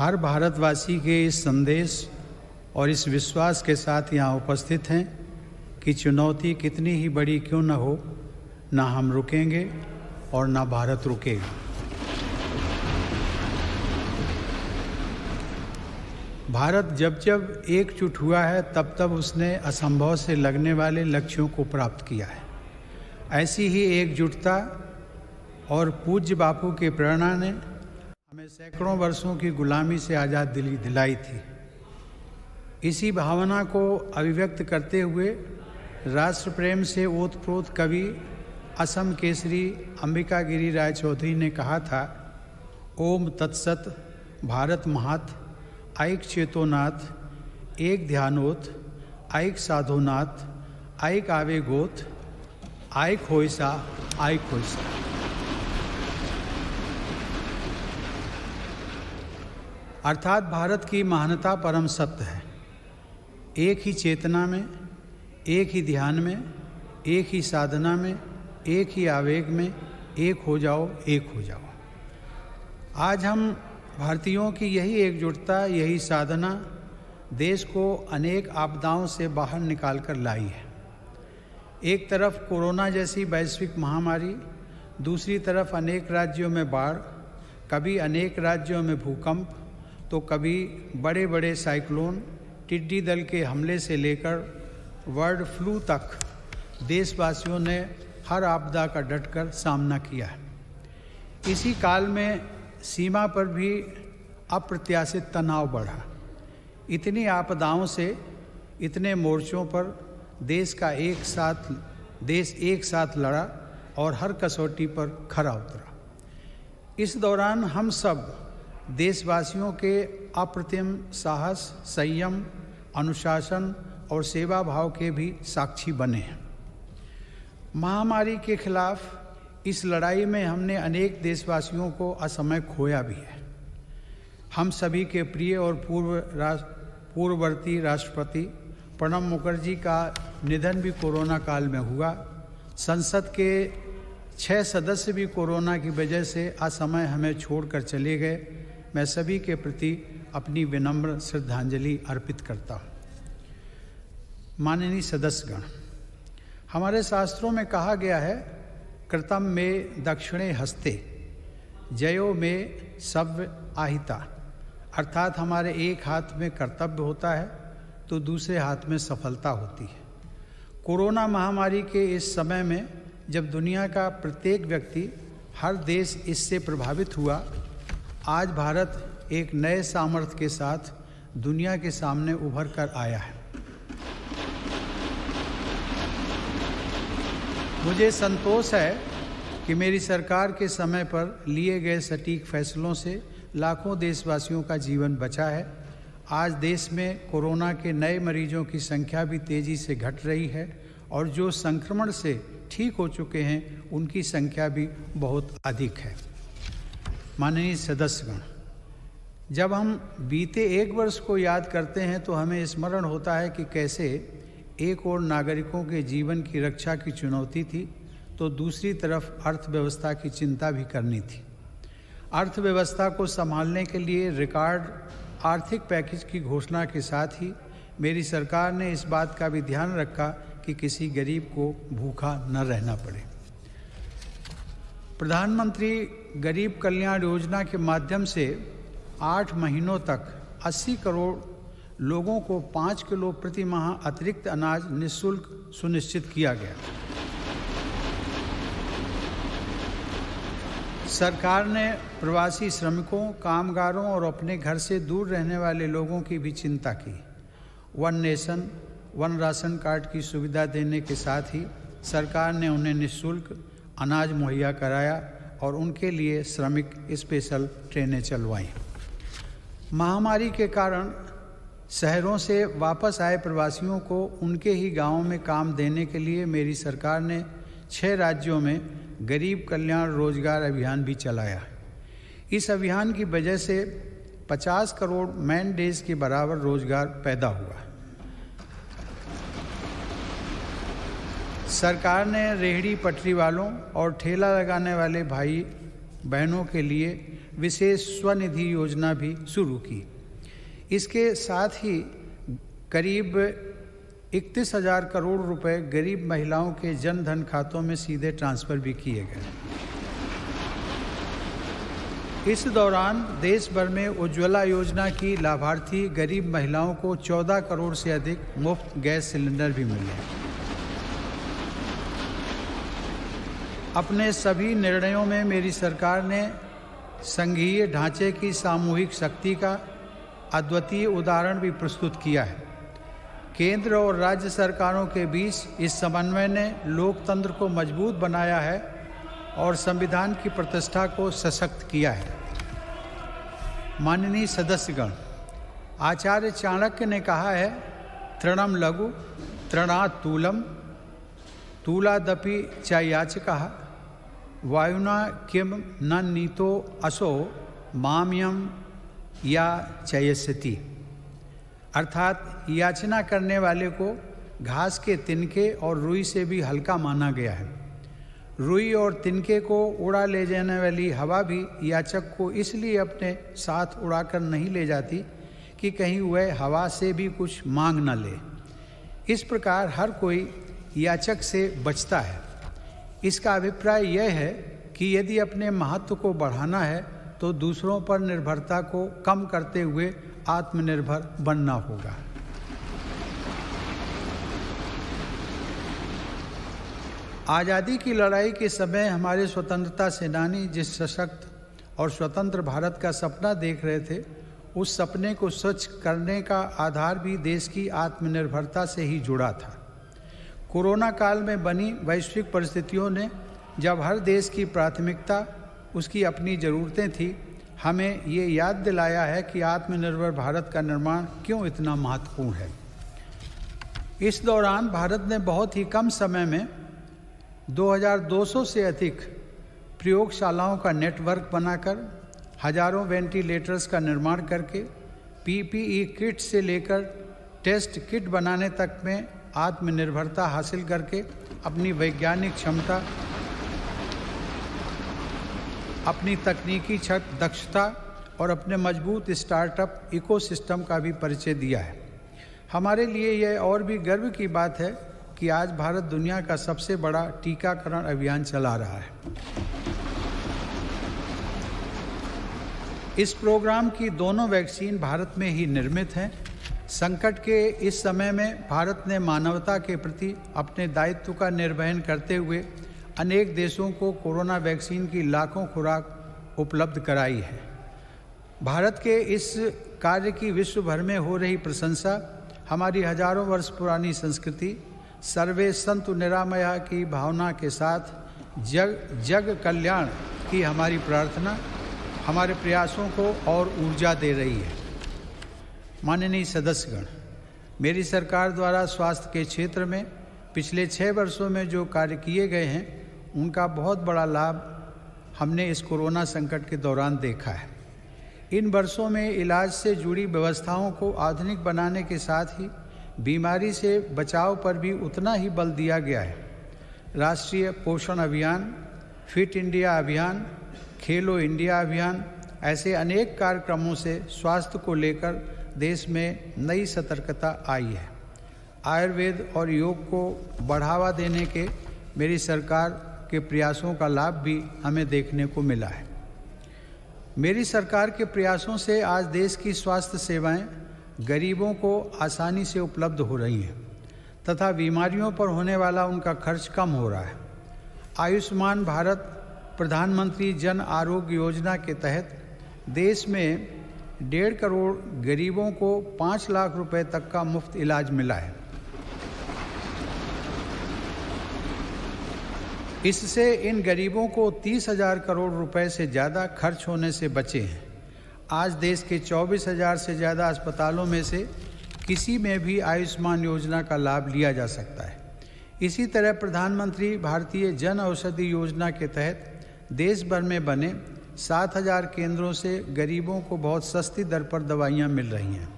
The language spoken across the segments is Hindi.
हर भारतवासी के इस संदेश और इस विश्वास के साथ यहाँ उपस्थित हैं कि चुनौती कितनी ही बड़ी क्यों न हो, ना हम रुकेंगे और ना भारत रुकेगा। भारत जब जब एकजुट हुआ है तब तब उसने असंभव से लगने वाले लक्ष्यों को प्राप्त किया है। ऐसी ही एकजुटता और पूज्य बापू की प्रेरणा ने हमें सैकड़ों वर्षों की गुलामी से आज़ादी दिलाई थी। इसी भावना को अभिव्यक्त करते हुए राष्ट्र प्रेम से ओतप्रोत कवि असम केसरी अंबिका गिरी राय चौधरी ने कहा था, ओम तत्सत भारत महात ऐक चेतोनाथ, एक ध्यानोत ऐक साधोनाथ, ऐक आवेगोत ऐक होइसा ऐक होइसा। अर्थात भारत की महानता परम सत्य है। एक ही चेतना में, एक ही ध्यान में, एक ही साधना में, एक ही आवेग में, एक हो जाओ, एक हो जाओ। आज हम भारतीयों की यही एकजुटता, यही साधना देश को अनेक आपदाओं से बाहर निकाल कर लाई है। एक तरफ कोरोना जैसी वैश्विक महामारी, दूसरी तरफ अनेक राज्यों में बाढ़, कभी अनेक राज्यों में भूकंप, तो कभी बड़े बड़े साइक्लोन, टिड्डी दल के हमले से लेकर बर्ड फ्लू तक देशवासियों ने हर आपदा का डटकर सामना किया है। इसी काल में सीमा पर भी अप्रत्याशित तनाव बढ़ा। इतनी आपदाओं से, इतने मोर्चों पर देश एक साथ लड़ा और हर कसौटी पर खरा उतरा। इस दौरान हम सब देशवासियों के अप्रतिम साहस, संयम, अनुशासन और सेवा भाव के भी साक्षी बने हैं। महामारी के खिलाफ इस लड़ाई में हमने अनेक देशवासियों को असमय खोया भी है। हम सभी के प्रिय और पूर्ववर्ती राष्ट्रपति प्रणब मुखर्जी का निधन भी कोरोना काल में हुआ। संसद के 6 सदस्य भी कोरोना की वजह से असमय हमें छोड़कर चले गए। मैं सभी के प्रति अपनी विनम्र श्रद्धांजलि अर्पित करता हूँ। माननीय सदस्यगण, हमारे शास्त्रों में कहा गया है, कृतम में दक्षिणे हस्ते जयो में सव्य आहिता। अर्थात हमारे एक हाथ में कर्तव्य होता है तो दूसरे हाथ में सफलता होती है। कोरोना महामारी के इस समय में जब दुनिया का प्रत्येक व्यक्ति, हर देश इससे प्रभावित हुआ, आज भारत एक नए सामर्थ्य के साथ दुनिया के सामने उभर कर आया है। मुझे संतोष है कि मेरी सरकार के समय पर लिए गए सटीक फैसलों से लाखों देशवासियों का जीवन बचा है। आज देश में कोरोना के नए मरीजों की संख्या भी तेज़ी से घट रही है और जो संक्रमण से ठीक हो चुके हैं उनकी संख्या भी बहुत अधिक है। माननीय सदस्यगण, जब हम बीते एक वर्ष को याद करते हैं तो हमें स्मरण होता है कि कैसे एक ओर नागरिकों के जीवन की रक्षा की चुनौती थी तो दूसरी तरफ अर्थव्यवस्था की चिंता भी करनी थी। अर्थव्यवस्था को संभालने के लिए रिकॉर्ड आर्थिक पैकेज की घोषणा के साथ ही मेरी सरकार ने इस बात का भी ध्यान रखा कि किसी गरीब को भूखा न रहना पड़े। प्रधानमंत्री गरीब कल्याण योजना के माध्यम से 8 महीनों तक 80 करोड़ लोगों को 5 किलो प्रति माह अतिरिक्त अनाज निःशुल्क सुनिश्चित किया गया। सरकार ने प्रवासी श्रमिकों, कामगारों और अपने घर से दूर रहने वाले लोगों की भी चिंता की। One nation, one ration card की सुविधा देने के साथ ही सरकार ने उन्हें निःशुल्क अनाज मुहैया कराया और उनके लिए श्रमिक स्पेशल ट्रेनें चलवाईं। महामारी के कारण शहरों से वापस आए प्रवासियों को उनके ही गांवों में काम देने के लिए मेरी सरकार ने 6 राज्यों में गरीब कल्याण रोजगार अभियान भी चलाया। इस अभियान की वजह से 50 करोड़ मैन डेज के बराबर रोजगार पैदा हुआ। सरकार ने रेहड़ी पटरी वालों और ठेला लगाने वाले भाई बहनों के लिए विशेष स्वनिधि योजना भी शुरू की। इसके साथ ही करीब 31,000 करोड़ रुपए गरीब महिलाओं के जन धन खातों में सीधे ट्रांसफ़र भी किए गए। इस दौरान देश भर में उज्ज्वला योजना की लाभार्थी गरीब महिलाओं को 14 करोड़ से अधिक मुफ्त गैस सिलेंडर भी मिले। अपने सभी निर्णयों में मेरी सरकार ने संघीय ढांचे की सामूहिक शक्ति का अद्वितीय उदाहरण भी प्रस्तुत किया है। केंद्र और राज्य सरकारों के बीच इस समन्वय ने लोकतंत्र को मजबूत बनाया है और संविधान की प्रतिष्ठा को सशक्त किया है। माननीय सदस्यगण, आचार्य चाणक्य ने कहा है, तृणम लघु तृणात् तूलम तूलादपि च याचकः वायुना किम न नीतो असो माम्यम या चयस्यति। अर्थात याचना करने वाले को घास के तिनके और रुई से भी हल्का माना गया है। रुई और तिनके को उड़ा ले जाने वाली हवा भी याचक को इसलिए अपने साथ उड़ाकर नहीं ले जाती कि कहीं वह हवा से भी कुछ मांग न ले। इस प्रकार हर कोई याचक से बचता है। इसका अभिप्राय यह है कि यदि अपने महत्व को बढ़ाना है तो दूसरों पर निर्भरता को कम करते हुए आत्मनिर्भर बनना होगा। आज़ादी की लड़ाई के समय हमारे स्वतंत्रता सेनानी जिस सशक्त और स्वतंत्र भारत का सपना देख रहे थे, उस सपने को सच करने का आधार भी देश की आत्मनिर्भरता से ही जुड़ा था। कोरोना काल में बनी वैश्विक परिस्थितियों ने, जब हर देश की प्राथमिकता उसकी अपनी ज़रूरतें थी, हमें ये याद दिलाया है कि आत्मनिर्भर भारत का निर्माण क्यों इतना महत्वपूर्ण है। इस दौरान भारत ने बहुत ही कम समय में 2200 से अधिक प्रयोगशालाओं का नेटवर्क बनाकर हजारों वेंटिलेटर्स का निर्माण करके पीपीई किट से लेकर टेस्ट किट बनाने तक में आत्मनिर्भरता हासिल करके अपनी वैज्ञानिक क्षमता, अपनी तकनीकी दक्षता और अपने मजबूत स्टार्टअप इकोसिस्टम का भी परिचय दिया है। हमारे लिए यह और भी गर्व की बात है कि आज भारत दुनिया का सबसे बड़ा टीकाकरण अभियान चला रहा है। इस प्रोग्राम की दोनों वैक्सीन भारत में ही निर्मित हैं। संकट के इस समय में भारत ने मानवता के प्रति अपने दायित्व का निर्वहन करते हुए अनेक देशों को कोरोना वैक्सीन की लाखों खुराक उपलब्ध कराई है। भारत के इस कार्य की विश्व भर में हो रही प्रशंसा हमारी हजारों वर्ष पुरानी संस्कृति सर्वे संतु निरामया की भावना के साथ जग कल्याण की हमारी प्रार्थना हमारे प्रयासों को और ऊर्जा दे रही है। माननीय सदस्यगण, मेरी सरकार द्वारा स्वास्थ्य के क्षेत्र में पिछले 6 वर्षों में जो कार्य किए गए हैं, उनका बहुत बड़ा लाभ हमने इस कोरोना संकट के दौरान देखा है। इन वर्षों में इलाज से जुड़ी व्यवस्थाओं को आधुनिक बनाने के साथ ही बीमारी से बचाव पर भी उतना ही बल दिया गया है। राष्ट्रीय पोषण अभियान, फिट इंडिया अभियान, खेलो इंडिया अभियान, ऐसे अनेक कार्यक्रमों से स्वास्थ्य को लेकर देश में नई सतर्कता आई है। आयुर्वेद और योग को बढ़ावा देने के मेरी सरकार के प्रयासों का लाभ भी हमें देखने को मिला है। मेरी सरकार के प्रयासों से आज देश की स्वास्थ्य सेवाएं गरीबों को आसानी से उपलब्ध हो रही हैं तथा बीमारियों पर होने वाला उनका खर्च कम हो रहा है। आयुष्मान भारत प्रधानमंत्री जन आरोग्य योजना के तहत देश में 1.5 करोड़ गरीबों को 5 लाख रुपए तक का मुफ्त इलाज मिला है। इससे इन गरीबों को 30,000 करोड़ रुपए से ज़्यादा खर्च होने से बचे हैं। आज देश के 24,000 से ज़्यादा अस्पतालों में से किसी में भी आयुष्मान योजना का लाभ लिया जा सकता है। इसी तरह प्रधानमंत्री भारतीय जन औषधि योजना के तहत देश भर में बने 7,000 केंद्रों से गरीबों को बहुत सस्ती दर पर दवाइयाँ मिल रही हैं।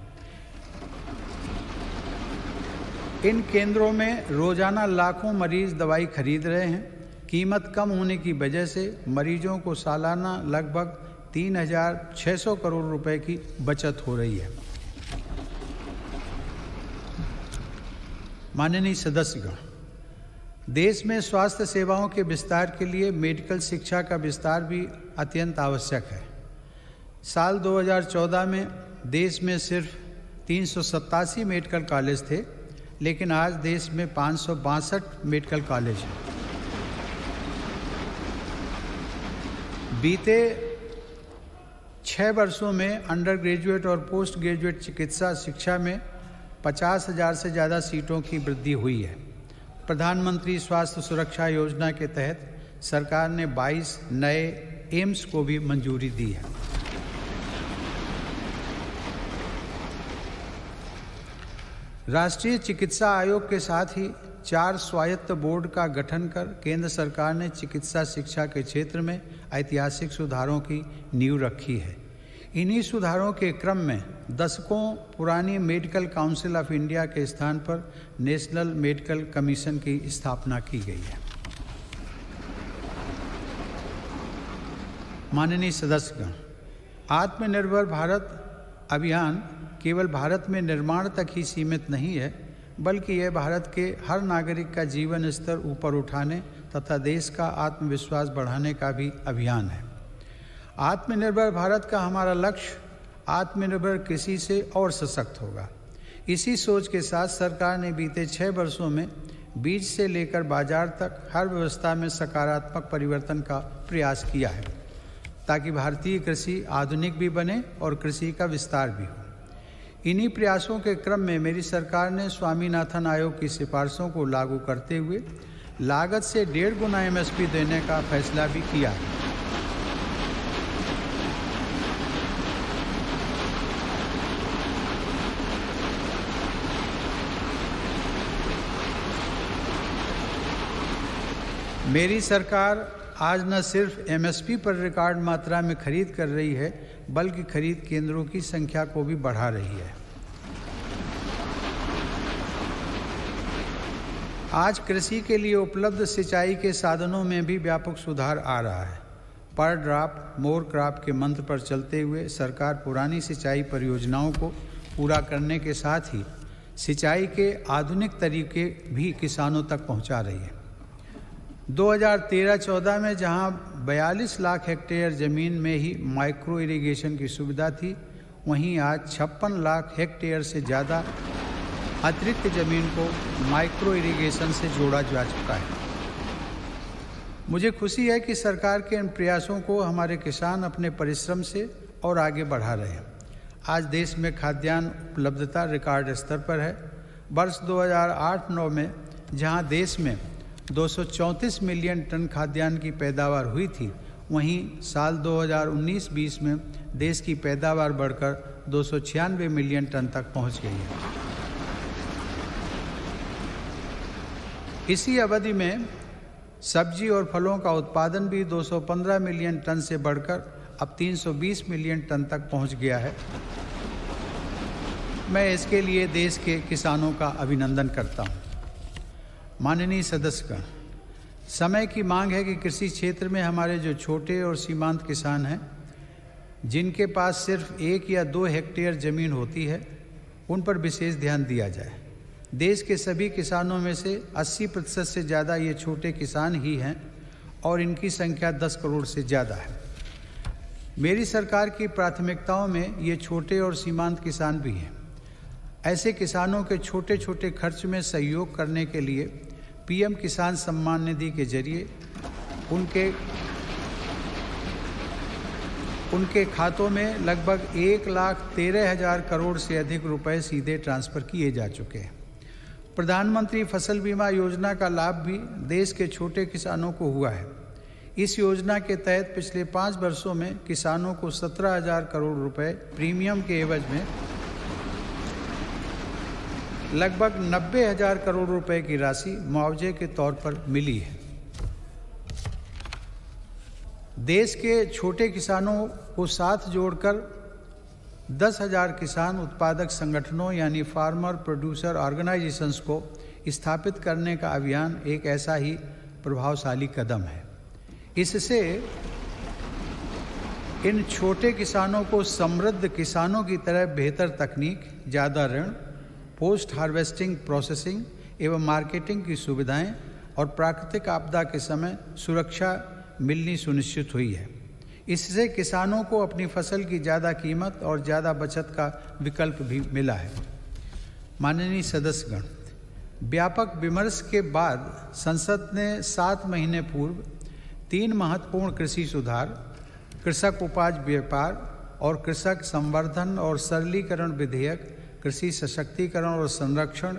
इन केंद्रों में रोजाना लाखों मरीज दवाई खरीद रहे हैं। कीमत कम होने की वजह से मरीजों को सालाना लगभग 3,600 करोड़ रुपए की बचत हो रही है। माननीय सदस्यगण, देश में स्वास्थ्य सेवाओं के विस्तार के लिए मेडिकल शिक्षा का विस्तार भी अत्यंत आवश्यक है। साल 2014 में देश में सिर्फ 387 मेडिकल कॉलेज थे, लेकिन आज देश में 562 मेडिकल कॉलेज हैं। बीते 6 वर्षों में अंडर ग्रेजुएट और पोस्ट ग्रेजुएट चिकित्सा शिक्षा में 50,000 से ज़्यादा सीटों की वृद्धि हुई है। प्रधानमंत्री स्वास्थ्य सुरक्षा योजना के तहत सरकार ने 22 नए एम्स को भी मंजूरी दी है। राष्ट्रीय चिकित्सा आयोग के साथ ही 4 स्वायत्त बोर्ड का गठन कर केंद्र सरकार ने चिकित्सा शिक्षा के क्षेत्र में ऐतिहासिक सुधारों की नींव रखी है। इन्हीं सुधारों के क्रम में दशकों पुरानी मेडिकल काउंसिल ऑफ इंडिया के स्थान पर नेशनल मेडिकल कमीशन की स्थापना की गई है। माननीय सदस्यगण, आत्मनिर्भर भारत अभियान केवल भारत में निर्माण तक ही सीमित नहीं है, बल्कि यह भारत के हर नागरिक का जीवन स्तर ऊपर उठाने तथा देश का आत्मविश्वास बढ़ाने का भी अभियान है। आत्मनिर्भर भारत का हमारा लक्ष्य आत्मनिर्भर कृषि से और सशक्त होगा। इसी सोच के साथ सरकार ने बीते 6 वर्षों में बीज से लेकर बाजार तक हर व्यवस्था में सकारात्मक परिवर्तन का प्रयास किया है, ताकि भारतीय कृषि आधुनिक भी बने और कृषि का विस्तार भी हो। इन्हीं प्रयासों के क्रम में मेरी सरकार ने स्वामीनाथन आयोग की सिफारिशों को लागू करते हुए लागत से 1.5 गुना MSP देने का फैसला भी किया है। मेरी सरकार आज न सिर्फ MSP पर रिकॉर्ड मात्रा में खरीद कर रही है, बल्कि खरीद केंद्रों की संख्या को भी बढ़ा रही है। आज कृषि के लिए उपलब्ध सिंचाई के साधनों में भी व्यापक सुधार आ रहा है। पर ड्रॉप मोर क्रॉप के मंत्र पर चलते हुए सरकार पुरानी सिंचाई परियोजनाओं को पूरा करने के साथ ही सिंचाई के आधुनिक तरीके भी किसानों तक पहुंचा रही है। 2013-14 में जहां 42 लाख हेक्टेयर ज़मीन में ही माइक्रो इरिगेशन की सुविधा थी, वहीं आज 56 लाख हेक्टेयर से ज़्यादा अतिरिक्त ज़मीन को माइक्रो इरिगेशन से जोड़ा जा चुका है। मुझे खुशी है कि सरकार के इन प्रयासों को हमारे किसान अपने परिश्रम से और आगे बढ़ा रहे हैं। आज देश में खाद्यान्न उपलब्धता रिकॉर्ड स्तर पर है। वर्ष 2008-9 में जहां देश में 234 मिलियन टन खाद्यान्न की पैदावार हुई थी, वहीं साल 2019-20 में देश की पैदावार बढ़कर 296 मिलियन टन तक पहुंच गई है। इसी अवधि में सब्जी और फलों का उत्पादन भी 215 मिलियन टन से बढ़कर अब 320 मिलियन टन तक पहुंच गया है। मैं इसके लिए देश के किसानों का अभिनंदन करता हूं। माननीय सदस्यगण, समय की मांग है कि कृषि क्षेत्र में हमारे जो छोटे और सीमांत किसान हैं, जिनके पास सिर्फ 1 या 2 हेक्टेयर ज़मीन होती है, उन पर विशेष ध्यान दिया जाए। देश के सभी किसानों में से 80% से ज़्यादा ये छोटे किसान ही हैं और इनकी संख्या 10 करोड़ से ज़्यादा है। मेरी सरकार की प्राथमिकताओं में ये छोटे और सीमांत किसान भी हैं। ऐसे किसानों के छोटे छोटे खर्च में सहयोग करने के लिए PM किसान सम्मान निधि के जरिए उनके खातों में लगभग 1,13,000 करोड़ से अधिक रुपए सीधे ट्रांसफ़र किए जा चुके हैं। प्रधानमंत्री फसल बीमा योजना का लाभ भी देश के छोटे किसानों को हुआ है। इस योजना के तहत पिछले 5 वर्षों में किसानों को 17,000 करोड़ रुपए प्रीमियम के एवज में लगभग 90,000 करोड़ रुपए की राशि मुआवजे के तौर पर मिली है। देश के छोटे किसानों को साथ जोड़कर 10,000 किसान उत्पादक संगठनों यानी फार्मर प्रोड्यूसर ऑर्गेनाइजेशंस को स्थापित करने का अभियान एक ऐसा ही प्रभावशाली कदम है। इससे इन छोटे किसानों को समृद्ध किसानों की तरह बेहतर तकनीक, ज़्यादा ऋण, पोस्ट हार्वेस्टिंग प्रोसेसिंग एवं मार्केटिंग की सुविधाएं और प्राकृतिक आपदा के समय सुरक्षा मिलनी सुनिश्चित हुई है। इससे किसानों को अपनी फसल की ज़्यादा कीमत और ज़्यादा बचत का विकल्प भी मिला है। माननीय सदस्यगण, व्यापक विमर्श के बाद संसद ने 7 महीने पूर्व 3 महत्वपूर्ण कृषि सुधार, कृषक उपज व्यापार और कृषक संवर्धन और सरलीकरण विधेयक, कृषि सशक्तिकरण और संरक्षण,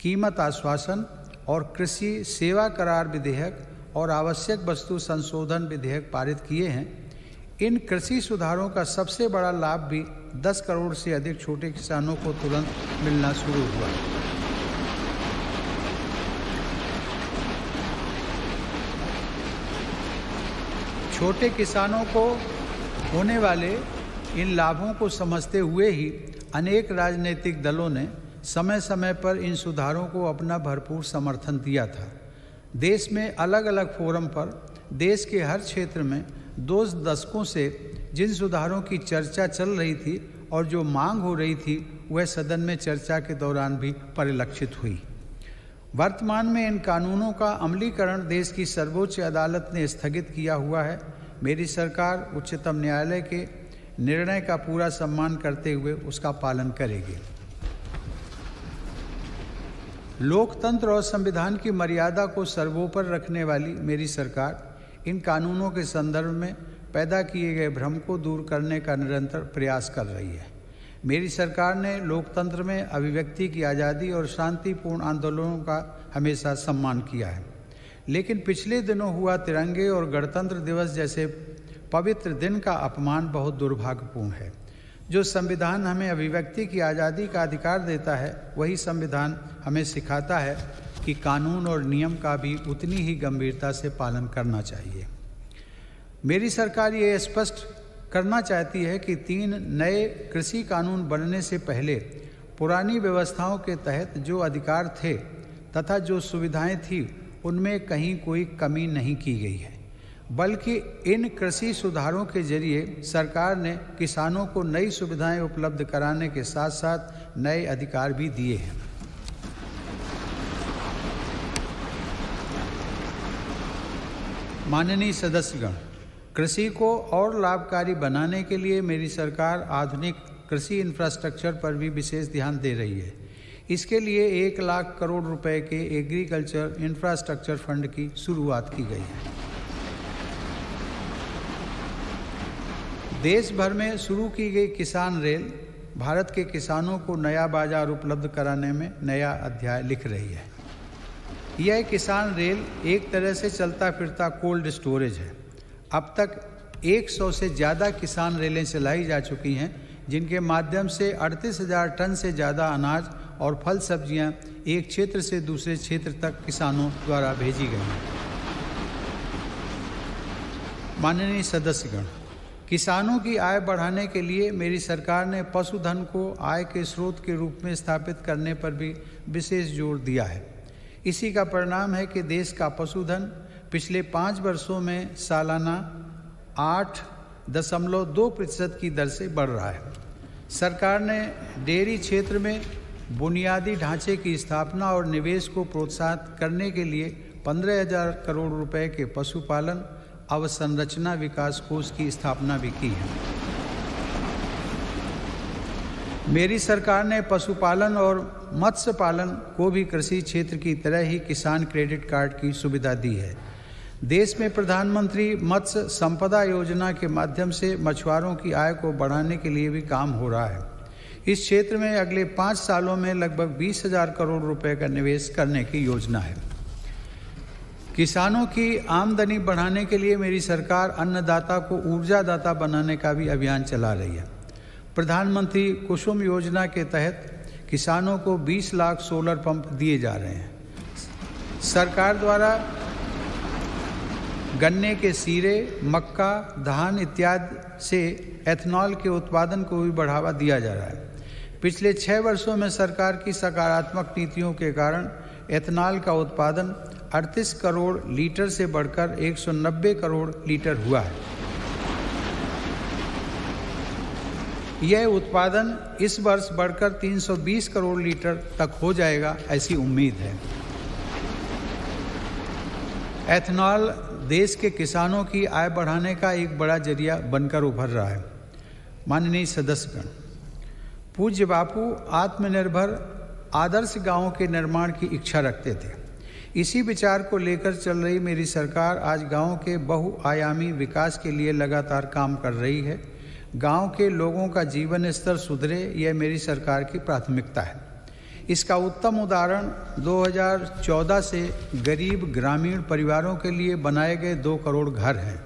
कीमत आश्वासन और कृषि सेवा करार विधेयक और आवश्यक वस्तु संशोधन विधेयक पारित किए हैं। इन कृषि सुधारों का सबसे बड़ा लाभ भी 10 करोड़ से अधिक छोटे किसानों को तुरंत मिलना शुरू हुआ। छोटे किसानों को होने वाले इन लाभों को समझते हुए ही अनेक राजनीतिक दलों ने समय समय पर इन सुधारों को अपना भरपूर समर्थन दिया था। देश में अलग अलग फोरम पर देश के हर क्षेत्र में 2 दशकों से जिन सुधारों की चर्चा चल रही थी और जो मांग हो रही थी, वह सदन में चर्चा के दौरान भी परिलक्षित हुई। वर्तमान में इन कानूनों का अमलीकरण देश की सर्वोच्च अदालत ने स्थगित किया हुआ है। मेरी सरकार उच्चतम न्यायालय के निर्णय का पूरा सम्मान करते हुए उसका पालन करेगी। लोकतंत्र और संविधान की मर्यादा को सर्वोपरि रखने वाली मेरी सरकार इन कानूनों के संदर्भ में पैदा किए गए भ्रम को दूर करने का निरंतर प्रयास कर रही है। मेरी सरकार ने लोकतंत्र में अभिव्यक्ति की आज़ादी और शांतिपूर्ण आंदोलनों का हमेशा सम्मान किया है, लेकिन पिछले दिनों हुआ तिरंगे और गणतंत्र दिवस जैसे पवित्र दिन का अपमान बहुत दुर्भाग्यपूर्ण है। जो संविधान हमें अभिव्यक्ति की आज़ादी का अधिकार देता है, वही संविधान हमें सिखाता है कि कानून और नियम का भी उतनी ही गंभीरता से पालन करना चाहिए। मेरी सरकार ये स्पष्ट करना चाहती है कि 3 नए कृषि कानून बनने से पहले पुरानी व्यवस्थाओं के तहत जो अधिकार थे तथा जो सुविधाएं थी, उनमें कहीं कोई कमी नहीं की गई है, बल्कि इन कृषि सुधारों के जरिए सरकार ने किसानों को नई सुविधाएं उपलब्ध कराने के साथ साथ नए अधिकार भी दिए हैं। माननीय सदस्यगण, कृषि को और लाभकारी बनाने के लिए मेरी सरकार आधुनिक कृषि इंफ्रास्ट्रक्चर पर भी विशेष ध्यान दे रही है। इसके लिए 1 लाख करोड़ रुपए के एग्रीकल्चर इंफ्रास्ट्रक्चर फंड की शुरुआत की गई है। देश भर में शुरू की गई किसान रेल भारत के किसानों को नया बाजार उपलब्ध कराने में नया अध्याय लिख रही है। यह किसान रेल एक तरह से चलता फिरता कोल्ड स्टोरेज है। अब तक 100 से ज़्यादा किसान रेलें चलाई जा चुकी हैं, जिनके माध्यम से 38,000 टन से ज़्यादा अनाज और फल सब्जियां एक क्षेत्र से दूसरे क्षेत्र तक किसानों द्वारा भेजी गई हैं। माननीय सदस्यगण, किसानों की आय बढ़ाने के लिए मेरी सरकार ने पशुधन को आय के स्रोत के रूप में स्थापित करने पर भी विशेष जोर दिया है। इसी का परिणाम है कि देश का पशुधन पिछले 5 वर्षों में सालाना 8.2% की दर से बढ़ रहा है। सरकार ने डेयरी क्षेत्र में बुनियादी ढांचे की स्थापना और निवेश को प्रोत्साहित करने के लिए 15,000 करोड़ रुपए के पशुपालन अवसंरचना विकास कोष की स्थापना भी की है। मेरी सरकार ने पशुपालन और मत्स्य पालन को भी कृषि क्षेत्र की तरह ही किसान क्रेडिट कार्ड की सुविधा दी है। देश में प्रधानमंत्री मत्स्य संपदा योजना के माध्यम से मछुआरों की आय को बढ़ाने के लिए भी काम हो रहा है। इस क्षेत्र में अगले 5 सालों में लगभग 20,000 करोड़ रुपए का निवेश करने की योजना है। किसानों की आमदनी बढ़ाने के लिए मेरी सरकार अन्नदाता को ऊर्जादाता बनाने का भी अभियान चला रही है। प्रधानमंत्री कुसुम योजना के तहत किसानों को 20 लाख सोलर पंप दिए जा रहे हैं। सरकार द्वारा गन्ने के सीरे, मक्का, धान इत्यादि से एथनॉल के उत्पादन को भी बढ़ावा दिया जा रहा है। पिछले 6 वर्षों में सरकार की सकारात्मक नीतियों के कारण एथनॉल का उत्पादन 38 करोड़ लीटर से बढ़कर 190 करोड़ लीटर हुआ है। यह उत्पादन इस वर्ष बढ़कर 320 करोड़ लीटर तक हो जाएगा, ऐसी उम्मीद है। एथेनॉल देश के किसानों की आय बढ़ाने का एक बड़ा जरिया बनकर उभर रहा है। माननीय सदस्यगण, पूज्य बापू आत्मनिर्भर आदर्श गांवों के निर्माण की इच्छा रखते थे। इसी विचार को लेकर चल रही मेरी सरकार आज गांव के बहुआयामी विकास के लिए लगातार काम कर रही है। गांव के लोगों का जीवन स्तर सुधरे, यह मेरी सरकार की प्राथमिकता है। इसका उत्तम उदाहरण 2014 से गरीब ग्रामीण परिवारों के लिए बनाए गए 2 करोड़ घर हैं।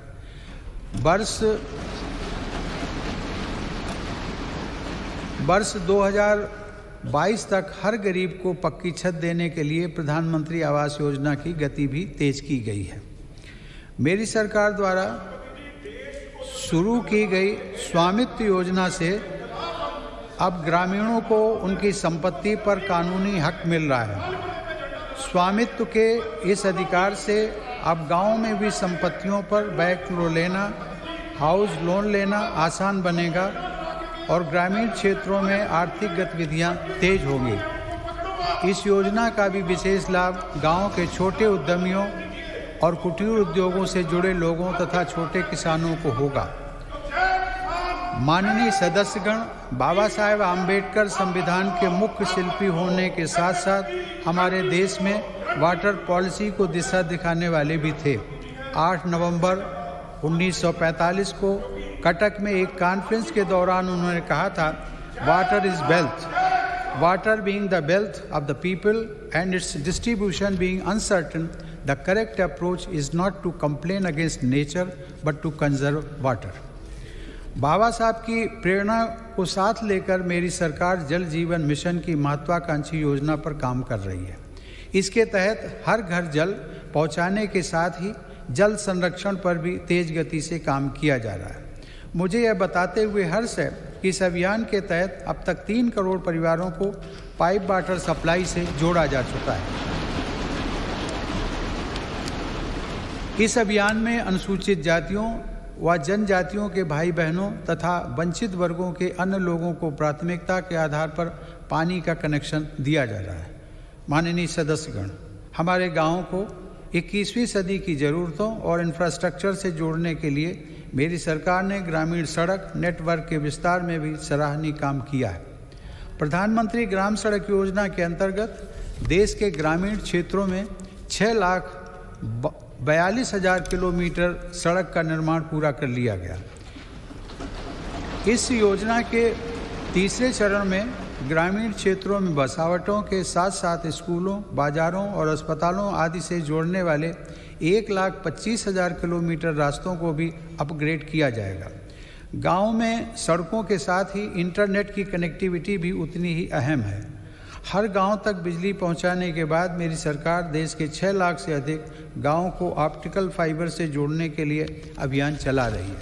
वर्ष 2022 तक हर गरीब को पक्की छत देने के लिए प्रधानमंत्री आवास योजना की गति भी तेज की गई है। मेरी सरकार द्वारा शुरू की गई स्वामित्व योजना से अब ग्रामीणों को उनकी संपत्ति पर कानूनी हक मिल रहा है। स्वामित्व के इस अधिकार से अब गांव में भी संपत्तियों पर बैंक लोन लेना, हाउस लोन लेना आसान बनेगा और ग्रामीण क्षेत्रों में आर्थिक गतिविधियां तेज होंगी। इस योजना का भी विशेष लाभ गांव के छोटे उद्यमियों और कुटीर उद्योगों से जुड़े लोगों तथा छोटे किसानों को होगा। माननीय सदस्यगण, बाबा साहेब आम्बेडकर संविधान के मुख्य शिल्पी होने के साथ साथ हमारे देश में वाटर पॉलिसी को दिशा दिखाने वाले भी थे। 8 नवंबर 1945 को कटक में एक कॉन्फ्रेंस के दौरान उन्होंने कहा था, water is wealth, water being the wealth of the people and its distribution being uncertain, the correct approach is not to complain against nature but to conserve water. Baba Saheb की प्रेरणा को साथ लेकर मेरी सरकार जल जीवन मिशन की महत्वाकांक्षी योजना पर काम कर रही है। इसके तहत हर घर जल पहुंचाने के साथ ही जल संरक्षण पर भी तेज गति से काम किया जा रहा है। मुझे यह बताते हुए हर्ष है कि इस अभियान के तहत अब तक 3 करोड़ परिवारों को पाइप वाटर सप्लाई से जोड़ा जा चुका है। इस अभियान में अनुसूचित जातियों व जनजातियों के भाई बहनों तथा वंचित वर्गों के अन्य लोगों को प्राथमिकता के आधार पर पानी का कनेक्शन दिया जा रहा है। माननीय सदस्यगण, हमारे गाँव को 21वीं सदी की ज़रूरतों और इंफ्रास्ट्रक्चर से जोड़ने के लिए मेरी सरकार ने ग्रामीण सड़क नेटवर्क के विस्तार में भी सराहनीय काम किया है। प्रधानमंत्री ग्राम सड़क योजना के अंतर्गत देश के ग्रामीण क्षेत्रों में 6,42,000 किलोमीटर सड़क का निर्माण पूरा कर लिया गया। इस योजना के तीसरे चरण में ग्रामीण क्षेत्रों में बसावटों के साथ साथ स्कूलों, बाजारों और अस्पतालों आदि से जोड़ने वाले 1,25,000 किलोमीटर रास्तों को भी अपग्रेड किया जाएगा। गांव में सड़कों के साथ ही इंटरनेट की कनेक्टिविटी भी उतनी ही अहम है। हर गांव तक बिजली पहुंचाने के बाद मेरी सरकार देश के 6 लाख से अधिक गांवों को ऑप्टिकल फाइबर से जोड़ने के लिए अभियान चला रही है।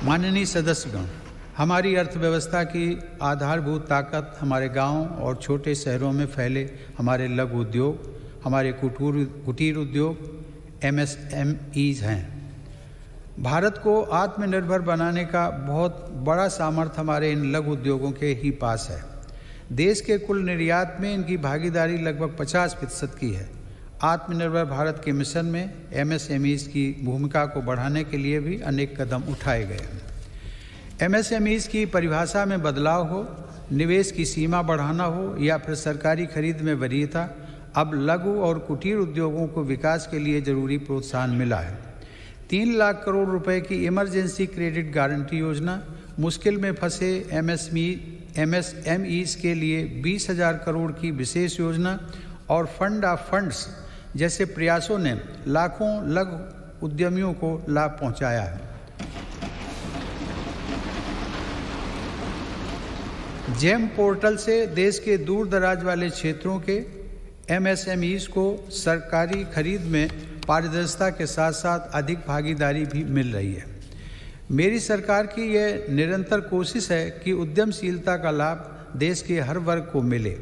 माननीय सदस्यगण, हमारी अर्थव्यवस्था की आधारभूत ताकत हमारे गांव और छोटे शहरों में फैले हमारे लघु उद्योग, हमारे कुटीर उद्योग MSMEs हैं। भारत को आत्मनिर्भर बनाने का बहुत बड़ा सामर्थ्य हमारे इन लघु उद्योगों के ही पास है। देश के कुल निर्यात में इनकी भागीदारी लगभग 50% की है। आत्मनिर्भर भारत के मिशन में MSMEs की भूमिका को बढ़ाने के लिए भी अनेक कदम उठाए गए हैं। MSMEs की परिभाषा में बदलाव हो, निवेश की सीमा बढ़ाना हो या फिर सरकारी खरीद में वरीयता, अब लघु और कुटीर उद्योगों को विकास के लिए जरूरी प्रोत्साहन मिला है। 3 लाख करोड़ रुपए की इमरजेंसी क्रेडिट गारंटी योजना, मुश्किल में फंसे MSMEs के लिए 20,000 करोड़ की विशेष योजना और फंड ऑफ फंड्स जैसे प्रयासों ने लाखों लघु उद्यमियों को लाभ पहुंचाया है। जेम पोर्टल से देश के दूर दराज वाले क्षेत्रों के MSMEs को सरकारी खरीद में पारदर्शिता के साथ साथ अधिक भागीदारी भी मिल रही है। मेरी सरकार की यह निरंतर कोशिश है कि उद्यमशीलता का लाभ देश के हर वर्ग को मिले।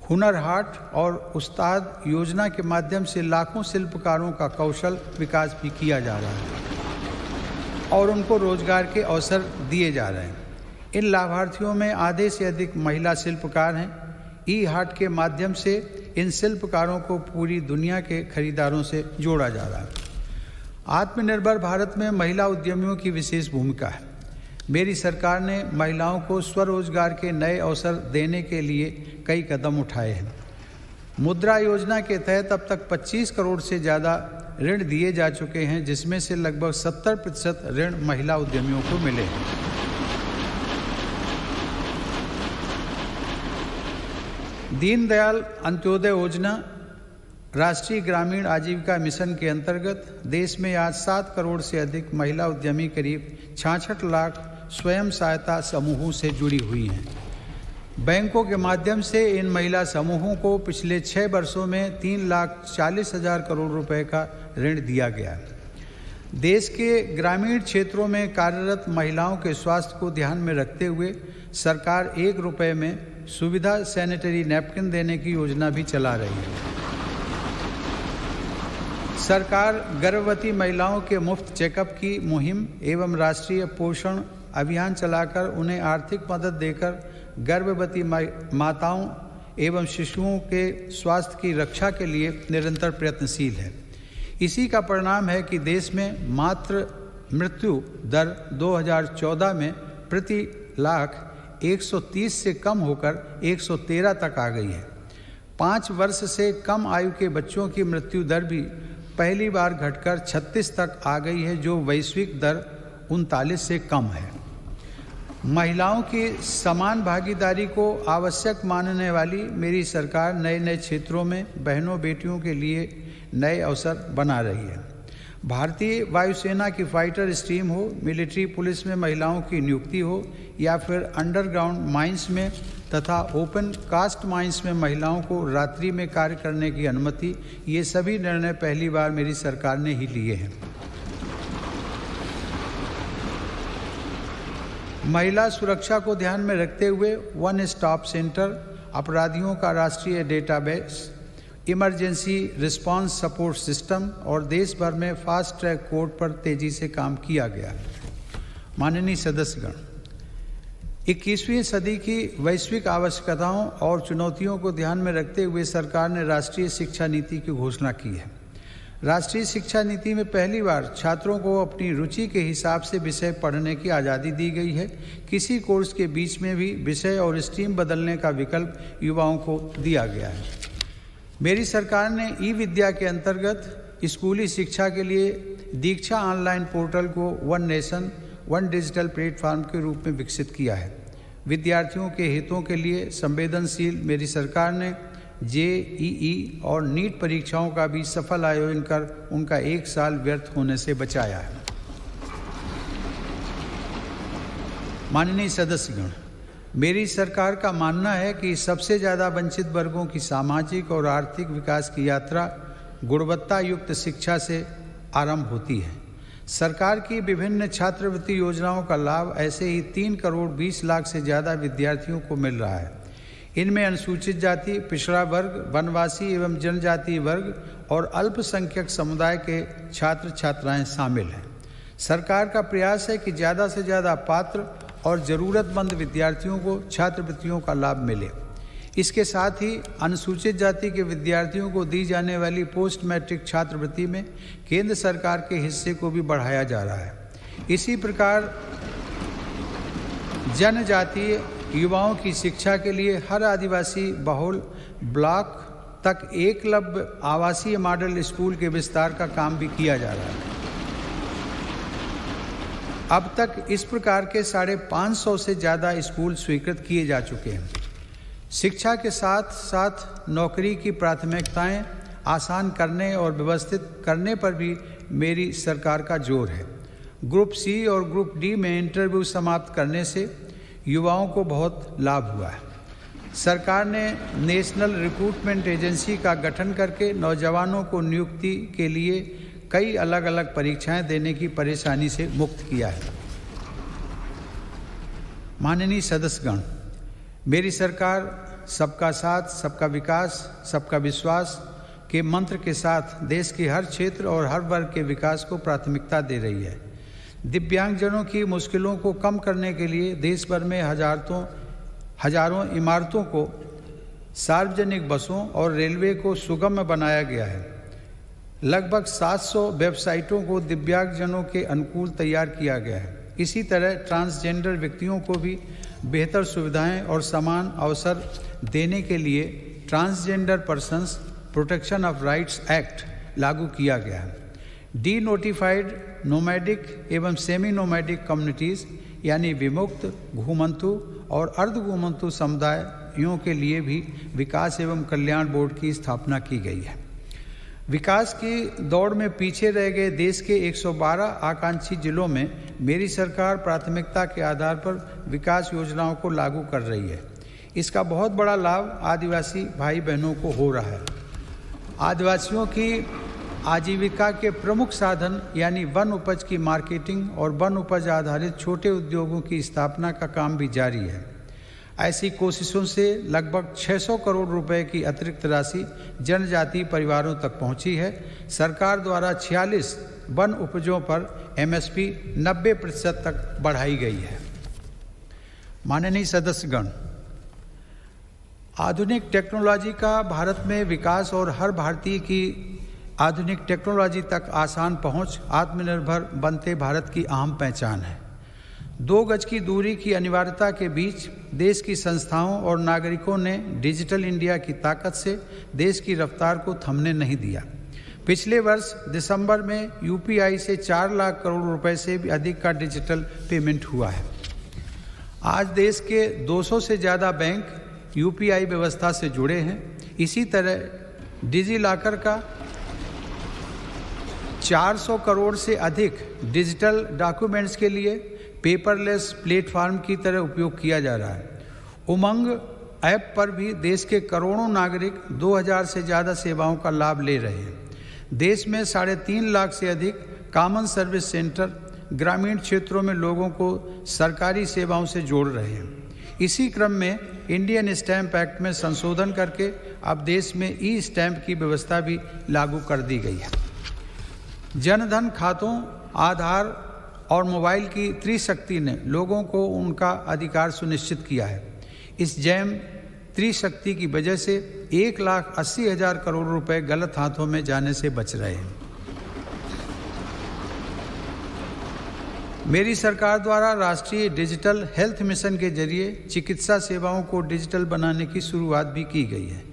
हुनर हाट और उस्ताद योजना के माध्यम से लाखों शिल्पकारों का कौशल विकास भी किया जा रहा है। और उनको रोजगार के अवसर दिए जा रहे हैं। इन लाभार्थियों में आधे से अधिक महिला शिल्पकार हैं। ई हाट के माध्यम से इन शिल्पकारों को पूरी दुनिया के खरीदारों से जोड़ा जा रहा है। आत्मनिर्भर भारत में महिला उद्यमियों की विशेष भूमिका है। मेरी सरकार ने महिलाओं को स्वरोजगार के नए अवसर देने के लिए कई कदम उठाए हैं। मुद्रा योजना के तहत अब तक 25 करोड़ से ज़्यादा ऋण दिए जा चुके हैं, जिसमें से लगभग 70% ऋण महिला उद्यमियों को मिले हैं। दीनदयाल अंत्योदय योजना राष्ट्रीय ग्रामीण आजीविका मिशन के अंतर्गत देश में आज 7 करोड़ से अधिक महिला उद्यमी करीब 66 लाख स्वयं सहायता समूहों से जुड़ी हुई हैं। बैंकों के माध्यम से इन महिला समूहों को पिछले 6 वर्षों में 3,40,000 करोड़ रुपए का ऋण दिया गया। देश के ग्रामीण क्षेत्रों में कार्यरत महिलाओं के स्वास्थ्य को ध्यान में रखते हुए सरकार 1 रुपये में सुविधा सैनिटरी नैपकिन देने की योजना भी चला रही है। सरकार गर्भवती महिलाओं के मुफ्त चेकअप की मुहिम एवं राष्ट्रीय पोषण अभियान चलाकर उन्हें आर्थिक मदद देकर गर्भवती माताओं एवं शिशुओं के स्वास्थ्य की रक्षा के लिए निरंतर प्रयत्नशील है। इसी का परिणाम है कि देश में मातृ मृत्यु दर 2014 में प्रति लाख 130 से कम होकर 113 तक आ गई है। 5 वर्ष से कम आयु के बच्चों की मृत्यु दर भी पहली बार घटकर 36 तक आ गई है, जो वैश्विक दर 39 से कम है। महिलाओं की समान भागीदारी को आवश्यक मानने वाली मेरी सरकार नए नए क्षेत्रों में बहनों बेटियों के लिए नए अवसर बना रही है। भारतीय वायुसेना की फाइटर स्ट्रीम हो, मिलिट्री पुलिस में महिलाओं की नियुक्ति हो या फिर अंडरग्राउंड माइंस में तथा ओपन कास्ट माइंस में महिलाओं को रात्रि में कार्य करने की अनुमति, ये सभी निर्णय पहली बार मेरी सरकार ने ही लिए हैं। महिला सुरक्षा को ध्यान में रखते हुए वन स्टॉप सेंटर, अपराधियों का राष्ट्रीय database, emergency response support system और देश भर में फास्ट ट्रैक कोर्ट पर तेजी से काम किया गया। माननीय सदस्यगण, 21वीं सदी की वैश्विक आवश्यकताओं और चुनौतियों को ध्यान में रखते हुए सरकार ने राष्ट्रीय शिक्षा नीति की घोषणा की है। राष्ट्रीय शिक्षा नीति में पहली बार छात्रों को अपनी रुचि के हिसाब से विषय पढ़ने की आज़ादी दी गई है। किसी कोर्स के बीच में भी विषय और स्ट्रीम बदलने का विकल्प युवाओं को दिया गया है। मेरी सरकार ने ई विद्या के अंतर्गत स्कूली शिक्षा के लिए दीक्षा ऑनलाइन पोर्टल को one nation one digital platform के रूप में विकसित किया है। विद्यार्थियों के हितों के लिए संवेदनशील मेरी सरकार ने जेईई और नीट परीक्षाओं का भी सफल आयोजन कर उनका 1 साल व्यर्थ होने से बचाया है। माननीय सदस्यगण, मेरी सरकार का मानना है कि सबसे ज़्यादा वंचित वर्गों की सामाजिक और आर्थिक विकास की यात्रा गुणवत्ता युक्त शिक्षा से आरंभ होती है। सरकार की विभिन्न छात्रवृत्ति योजनाओं का लाभ ऐसे ही 3 करोड़ 20 लाख से ज़्यादा विद्यार्थियों को मिल रहा है। इनमें अनुसूचित जाति, पिछड़ा वर्ग, वनवासी एवं जनजातीय वर्ग और अल्पसंख्यक समुदाय के छात्र छात्राएं शामिल हैं। सरकार का प्रयास है कि ज़्यादा से ज़्यादा पात्र और ज़रूरतमंद विद्यार्थियों को छात्रवृत्तियों का लाभ मिले। इसके साथ ही अनुसूचित जाति के विद्यार्थियों को दी जाने वाली पोस्ट मैट्रिक छात्रवृत्ति में केंद्र सरकार के हिस्से को भी बढ़ाया जा रहा है। इसी प्रकार जनजातीय युवाओं की शिक्षा के लिए हर आदिवासी बहुल ब्लॉक तक एकलव्य आवासीय मॉडल स्कूल के विस्तार का काम भी किया जा रहा है। अब तक इस प्रकार के 550 से ज़्यादा स्कूल स्वीकृत किए जा चुके हैं। शिक्षा के साथ साथ नौकरी की प्राथमिकताएं आसान करने और व्यवस्थित करने पर भी मेरी सरकार का जोर है। ग्रुप सी और ग्रुप डी में इंटरव्यू समाप्त करने से युवाओं को बहुत लाभ हुआ है। सरकार ने नेशनल रिक्रूटमेंट एजेंसी का गठन करके नौजवानों को नियुक्ति के लिए कई अलग अलग परीक्षाएं देने की परेशानी से मुक्त किया है। माननीय सदस्यगण, मेरी सरकार सबका साथ, सबका विकास, सबका विश्वास के मंत्र के साथ देश के हर क्षेत्र और हर वर्ग के विकास को प्राथमिकता दे रही है। दिव्यांगजनों की मुश्किलों को कम करने के लिए देश भर में हजारों इमारतों को, सार्वजनिक बसों और रेलवे को सुगम बनाया गया है। लगभग 700 वेबसाइटों को दिव्यांगजनों के अनुकूल तैयार किया गया है। इसी तरह ट्रांसजेंडर व्यक्तियों को भी बेहतर सुविधाएं और समान अवसर देने के लिए transgender persons protection of rights act लागू किया गया है। डी नोटिफाइड नोमैडिक एवं सेमी नोमैडिक कम्युनिटीज़ यानी विमुक्त, घुमंतु और अर्धघुमंतु समुदायों के लिए भी विकास एवं कल्याण बोर्ड की स्थापना की गई है। विकास की दौड़ में पीछे रह गए देश के 112 आकांक्षी जिलों में मेरी सरकार प्राथमिकता के आधार पर विकास योजनाओं को लागू कर रही है। इसका बहुत बड़ा लाभ आदिवासी भाई बहनों को हो रहा है। आदिवासियों की आजीविका के प्रमुख साधन यानी वन उपज की मार्केटिंग और वन उपज आधारित छोटे उद्योगों की स्थापना का काम भी जारी है। ऐसी कोशिशों से लगभग 600 करोड़ रुपए की अतिरिक्त राशि जनजातीय परिवारों तक पहुंची है। सरकार द्वारा 46 वन उपजों पर MSP 90% तक बढ़ाई गई है। माननीय सदस्यगण, आधुनिक टेक्नोलॉजी का भारत में विकास और हर भारतीय की आधुनिक टेक्नोलॉजी तक आसान पहुंच आत्मनिर्भर बनते भारत की अहम पहचान है। 2 गज की दूरी की अनिवार्यता के बीच देश की संस्थाओं और नागरिकों ने डिजिटल इंडिया की ताकत से देश की रफ्तार को थमने नहीं दिया। पिछले वर्ष दिसंबर में UPI से 4 लाख करोड़ रुपए से भी अधिक का डिजिटल पेमेंट हुआ है। आज देश के 200 से ज़्यादा बैंक UPI व्यवस्था से जुड़े हैं। इसी तरह डिजी लॉकर का 400 करोड़ से अधिक डिजिटल डॉक्यूमेंट्स के लिए पेपरलेस प्लेटफॉर्म की तरह उपयोग किया जा रहा है। उमंग ऐप पर भी देश के करोड़ों नागरिक 2000 से ज़्यादा सेवाओं का लाभ ले रहे हैं। देश में 3.5 लाख से अधिक कॉमन सर्विस सेंटर ग्रामीण क्षेत्रों में लोगों को सरकारी सेवाओं से जोड़ रहे हैं। इसी क्रम में इंडियन स्टैंप एक्ट में संशोधन करके अब देश में ई-स्टैंप की व्यवस्था भी लागू कर दी गई है। जनधन खातों, आधार और मोबाइल की त्रिशक्ति ने लोगों को उनका अधिकार सुनिश्चित किया है। इस जैम त्रिशक्ति की वजह से 1,80,000 करोड़ रुपए गलत हाथों में जाने से बच रहे हैं। मेरी सरकार द्वारा राष्ट्रीय डिजिटल हेल्थ मिशन के जरिए चिकित्सा सेवाओं को डिजिटल बनाने की शुरुआत भी की गई है।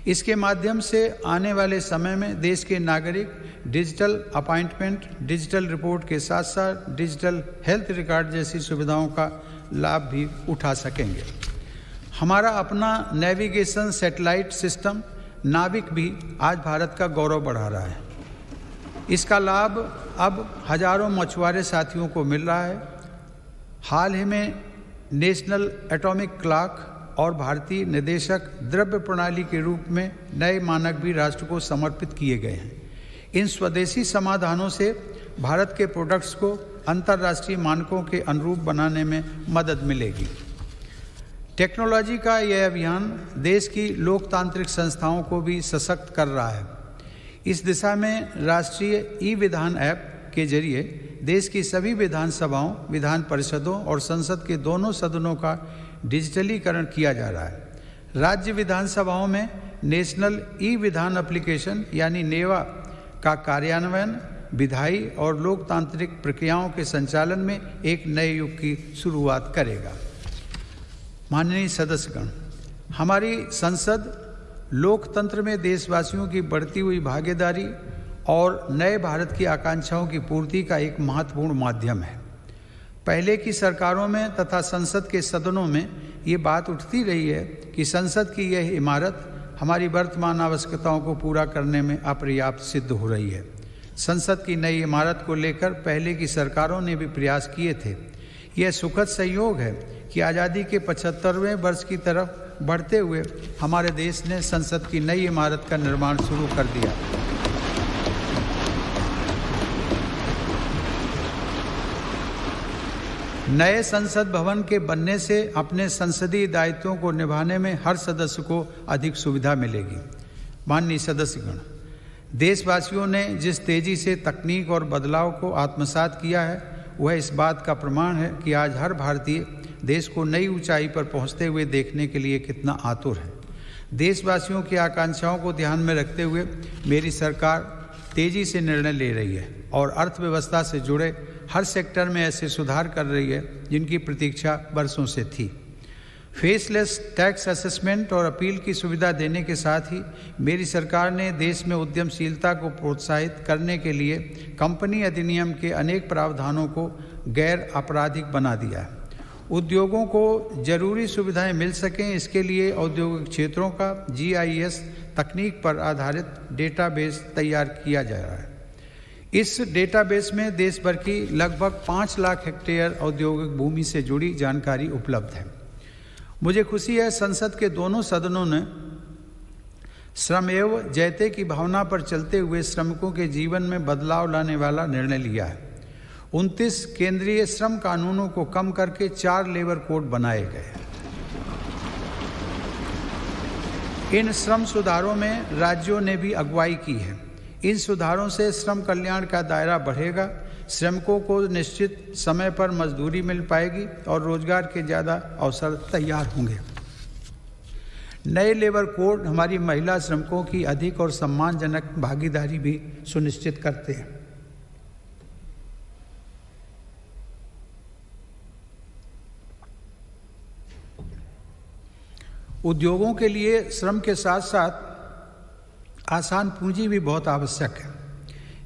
इसके माध्यम से आने वाले समय में देश के नागरिक डिजिटल अपॉइंटमेंट, डिजिटल रिपोर्ट के साथ साथ डिजिटल हेल्थ रिकॉर्ड जैसी सुविधाओं का लाभ भी उठा सकेंगे। हमारा अपना नेविगेशन सैटेलाइट सिस्टम नाविक भी आज भारत का गौरव बढ़ा रहा है। इसका लाभ अब हजारों मछुआरे साथियों को मिल रहा है। हाल ही में नेशनल एटॉमिक क्लॉक और भारतीय निर्देशक द्रव्य प्रणाली के रूप में नए मानक भी राष्ट्र को समर्पित किए गए हैं। इन स्वदेशी समाधानों से भारत के प्रोडक्ट्स को अंतर्राष्ट्रीय मानकों के अनुरूप बनाने में मदद मिलेगी। टेक्नोलॉजी का यह अभियान देश की लोकतांत्रिक संस्थाओं को भी सशक्त कर रहा है। इस दिशा में राष्ट्रीय ई-विधान ऐप के जरिए देश की सभी विधानसभाओं, विधान परिषदों और संसद के दोनों सदनों का डिजिटलीकरण किया जा रहा है। राज्य विधानसभाओं में नेशनल ई-विधान एप्लीकेशन यानी नेवा का कार्यान्वयन विधायी और लोकतांत्रिक प्रक्रियाओं के संचालन में एक नए युग की शुरुआत करेगा। माननीय सदस्यगण, हमारी संसद लोकतंत्र में देशवासियों की बढ़ती हुई भागीदारी और नए भारत की आकांक्षाओं की पूर्ति का एक महत्वपूर्ण माध्यम है। पहले की सरकारों में तथा संसद के सदनों में ये बात उठती रही है कि संसद की यह इमारत हमारी वर्तमान आवश्यकताओं को पूरा करने में अपर्याप्त सिद्ध हो रही है। संसद की नई इमारत को लेकर पहले की सरकारों ने भी प्रयास किए थे। यह सुखद संयोग है कि आज़ादी के 75वें वर्ष की तरफ बढ़ते हुए हमारे देश ने संसद की नई इमारत का निर्माण शुरू कर दिया। नए संसद भवन के बनने से अपने संसदीय दायित्वों को निभाने में हर सदस्य को अधिक सुविधा मिलेगी। माननीय सदस्यगण, देशवासियों ने जिस तेजी से तकनीक और बदलाव को आत्मसात किया है, वह इस बात का प्रमाण है कि आज हर भारतीय देश को नई ऊंचाई पर पहुंचते हुए देखने के लिए कितना आतुर है। देशवासियों की आकांक्षाओं को ध्यान में रखते हुए मेरी सरकार तेजी से निर्णय ले रही है और अर्थव्यवस्था से जुड़े हर सेक्टर में ऐसे सुधार कर रही है जिनकी प्रतीक्षा वर्षों से थी। फेसलेस टैक्स असेसमेंट और अपील की सुविधा देने के साथ ही मेरी सरकार ने देश में उद्यमशीलता को प्रोत्साहित करने के लिए कंपनी अधिनियम के अनेक प्रावधानों को गैर आपराधिक बना दिया है। उद्योगों को जरूरी सुविधाएं मिल सकें, इसके लिए औद्योगिक क्षेत्रों का GIS तकनीक पर आधारित डेटाबेस तैयार किया जा रहा है। इस डेटाबेस में देश भर की लगभग 5 लाख हेक्टेयर औद्योगिक भूमि से जुड़ी जानकारी उपलब्ध है। मुझे खुशी है संसद के दोनों सदनों ने श्रमेव जयते की भावना पर चलते हुए श्रमिकों के जीवन में बदलाव लाने वाला निर्णय लिया है। 29 केंद्रीय श्रम कानूनों को कम करके 4 लेबर कोड बनाए गए। इन श्रम सुधारों में राज्यों ने भी अगुवाई की है। इन सुधारों से श्रम कल्याण का दायरा बढ़ेगा, श्रमिकों को निश्चित समय पर मजदूरी मिल पाएगी और रोजगार के ज़्यादा अवसर तैयार होंगे। नए लेबर कोड हमारी महिला श्रमिकों की अधिक और सम्मानजनक भागीदारी भी सुनिश्चित करते हैं। उद्योगों के लिए श्रम के साथ साथ आसान पूंजी भी बहुत आवश्यक है।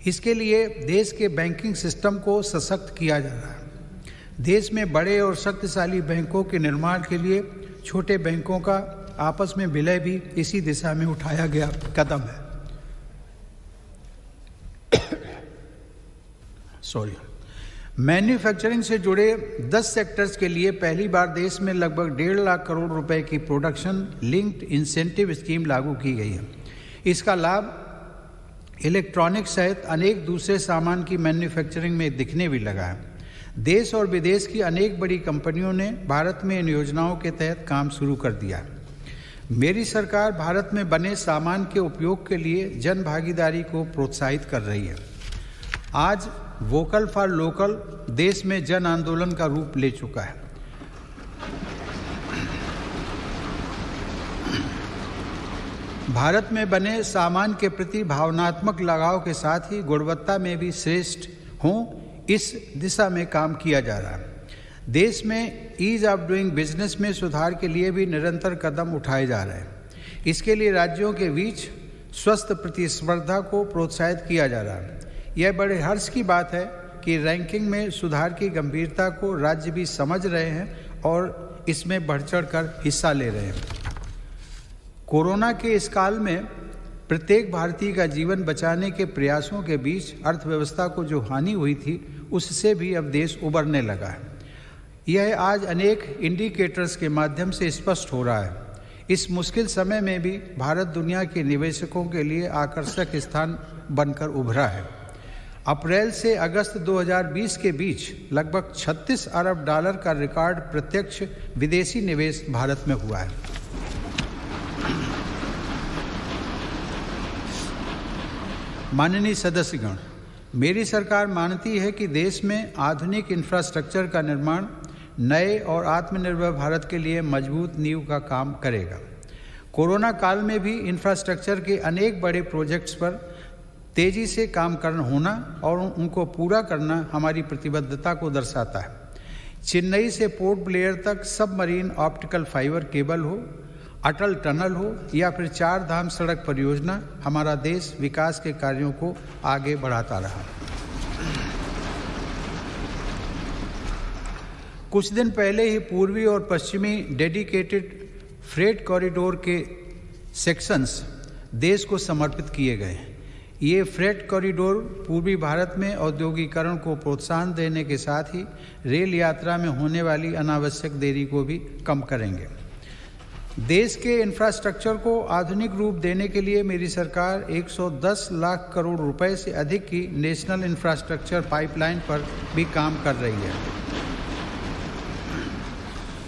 इसके लिए देश के बैंकिंग सिस्टम को सशक्त किया जा रहा है। देश में बड़े और शक्तिशाली बैंकों के निर्माण के लिए छोटे बैंकों का आपस में विलय भी इसी दिशा में उठाया गया कदम है। मैन्युफैक्चरिंग से जुड़े 10 सेक्टर्स के लिए पहली बार देश में लगभग 1.5 लाख करोड़ रुपए की प्रोडक्शन लिंक्ड इंसेंटिव स्कीम लागू की गई है। इसका लाभ इलेक्ट्रॉनिक्स सहित अनेक दूसरे सामान की मैन्युफैक्चरिंग में दिखने भी लगा है। देश और विदेश की अनेक बड़ी कंपनियों ने भारत में इन योजनाओं के तहत काम शुरू कर दिया है। मेरी सरकार भारत में बने सामान के उपयोग के लिए जन भागीदारी को प्रोत्साहित कर रही है। आज वोकल फॉर लोकल देश में जन आंदोलन का रूप ले चुका है। भारत में बने सामान के प्रति भावनात्मक लगाव के साथ ही गुणवत्ता में भी श्रेष्ठ हों, इस दिशा में काम किया जा रहा है। देश में ईज ऑफ डूइंग बिजनेस में सुधार के लिए भी निरंतर कदम उठाए जा रहे हैं। इसके लिए राज्यों के बीच स्वस्थ प्रतिस्पर्धा को प्रोत्साहित किया जा रहा है। यह बड़े हर्ष की बात है कि रैंकिंग में सुधार की गंभीरता को राज्य भी समझ रहे हैं और इसमें बढ़ चढ़ कर हिस्सा ले रहे हैं। कोरोना के इस काल में प्रत्येक भारतीय का जीवन बचाने के प्रयासों के बीच अर्थव्यवस्था को जो हानि हुई थी, उससे भी अब देश उबरने लगा है। यह आज अनेक इंडिकेटर्स के माध्यम से स्पष्ट हो रहा है। इस मुश्किल समय में भी भारत दुनिया के निवेशकों के लिए आकर्षक स्थान बनकर उभरा है। अप्रैल से अगस्त 2020 के बीच लगभग 36 अरब डॉलर का रिकॉर्ड प्रत्यक्ष विदेशी निवेश भारत में हुआ है। माननीय सदस्यगण, मेरी सरकार मानती है कि देश में आधुनिक इंफ्रास्ट्रक्चर का निर्माण नए और आत्मनिर्भर भारत के लिए मजबूत नींव का काम करेगा। कोरोना काल में भी इंफ्रास्ट्रक्चर के अनेक बड़े प्रोजेक्ट्स पर तेजी से काम करना होना और उनको पूरा करना हमारी प्रतिबद्धता को दर्शाता है। चेन्नई से पोर्ट ब्लेयर तक सबमरीन ऑप्टिकल फाइबर केबल हो, अटल टनल हो या फिर 4 धाम सड़क परियोजना, हमारा देश विकास के कार्यों को आगे बढ़ाता रहा। कुछ दिन पहले ही पूर्वी और पश्चिमी डेडिकेटेड फ्रेट कॉरिडोर के सेक्शंस देश को समर्पित किए गए। ये फ्रेट कॉरिडोर पूर्वी भारत में औद्योगिकरण को प्रोत्साहन देने के साथ ही रेल यात्रा में होने वाली अनावश्यक देरी को भी कम करेंगे। देश के इंफ्रास्ट्रक्चर को आधुनिक रूप देने के लिए मेरी सरकार 110 लाख करोड़ रुपए से अधिक की नेशनल इंफ्रास्ट्रक्चर पाइपलाइन पर भी काम कर रही है।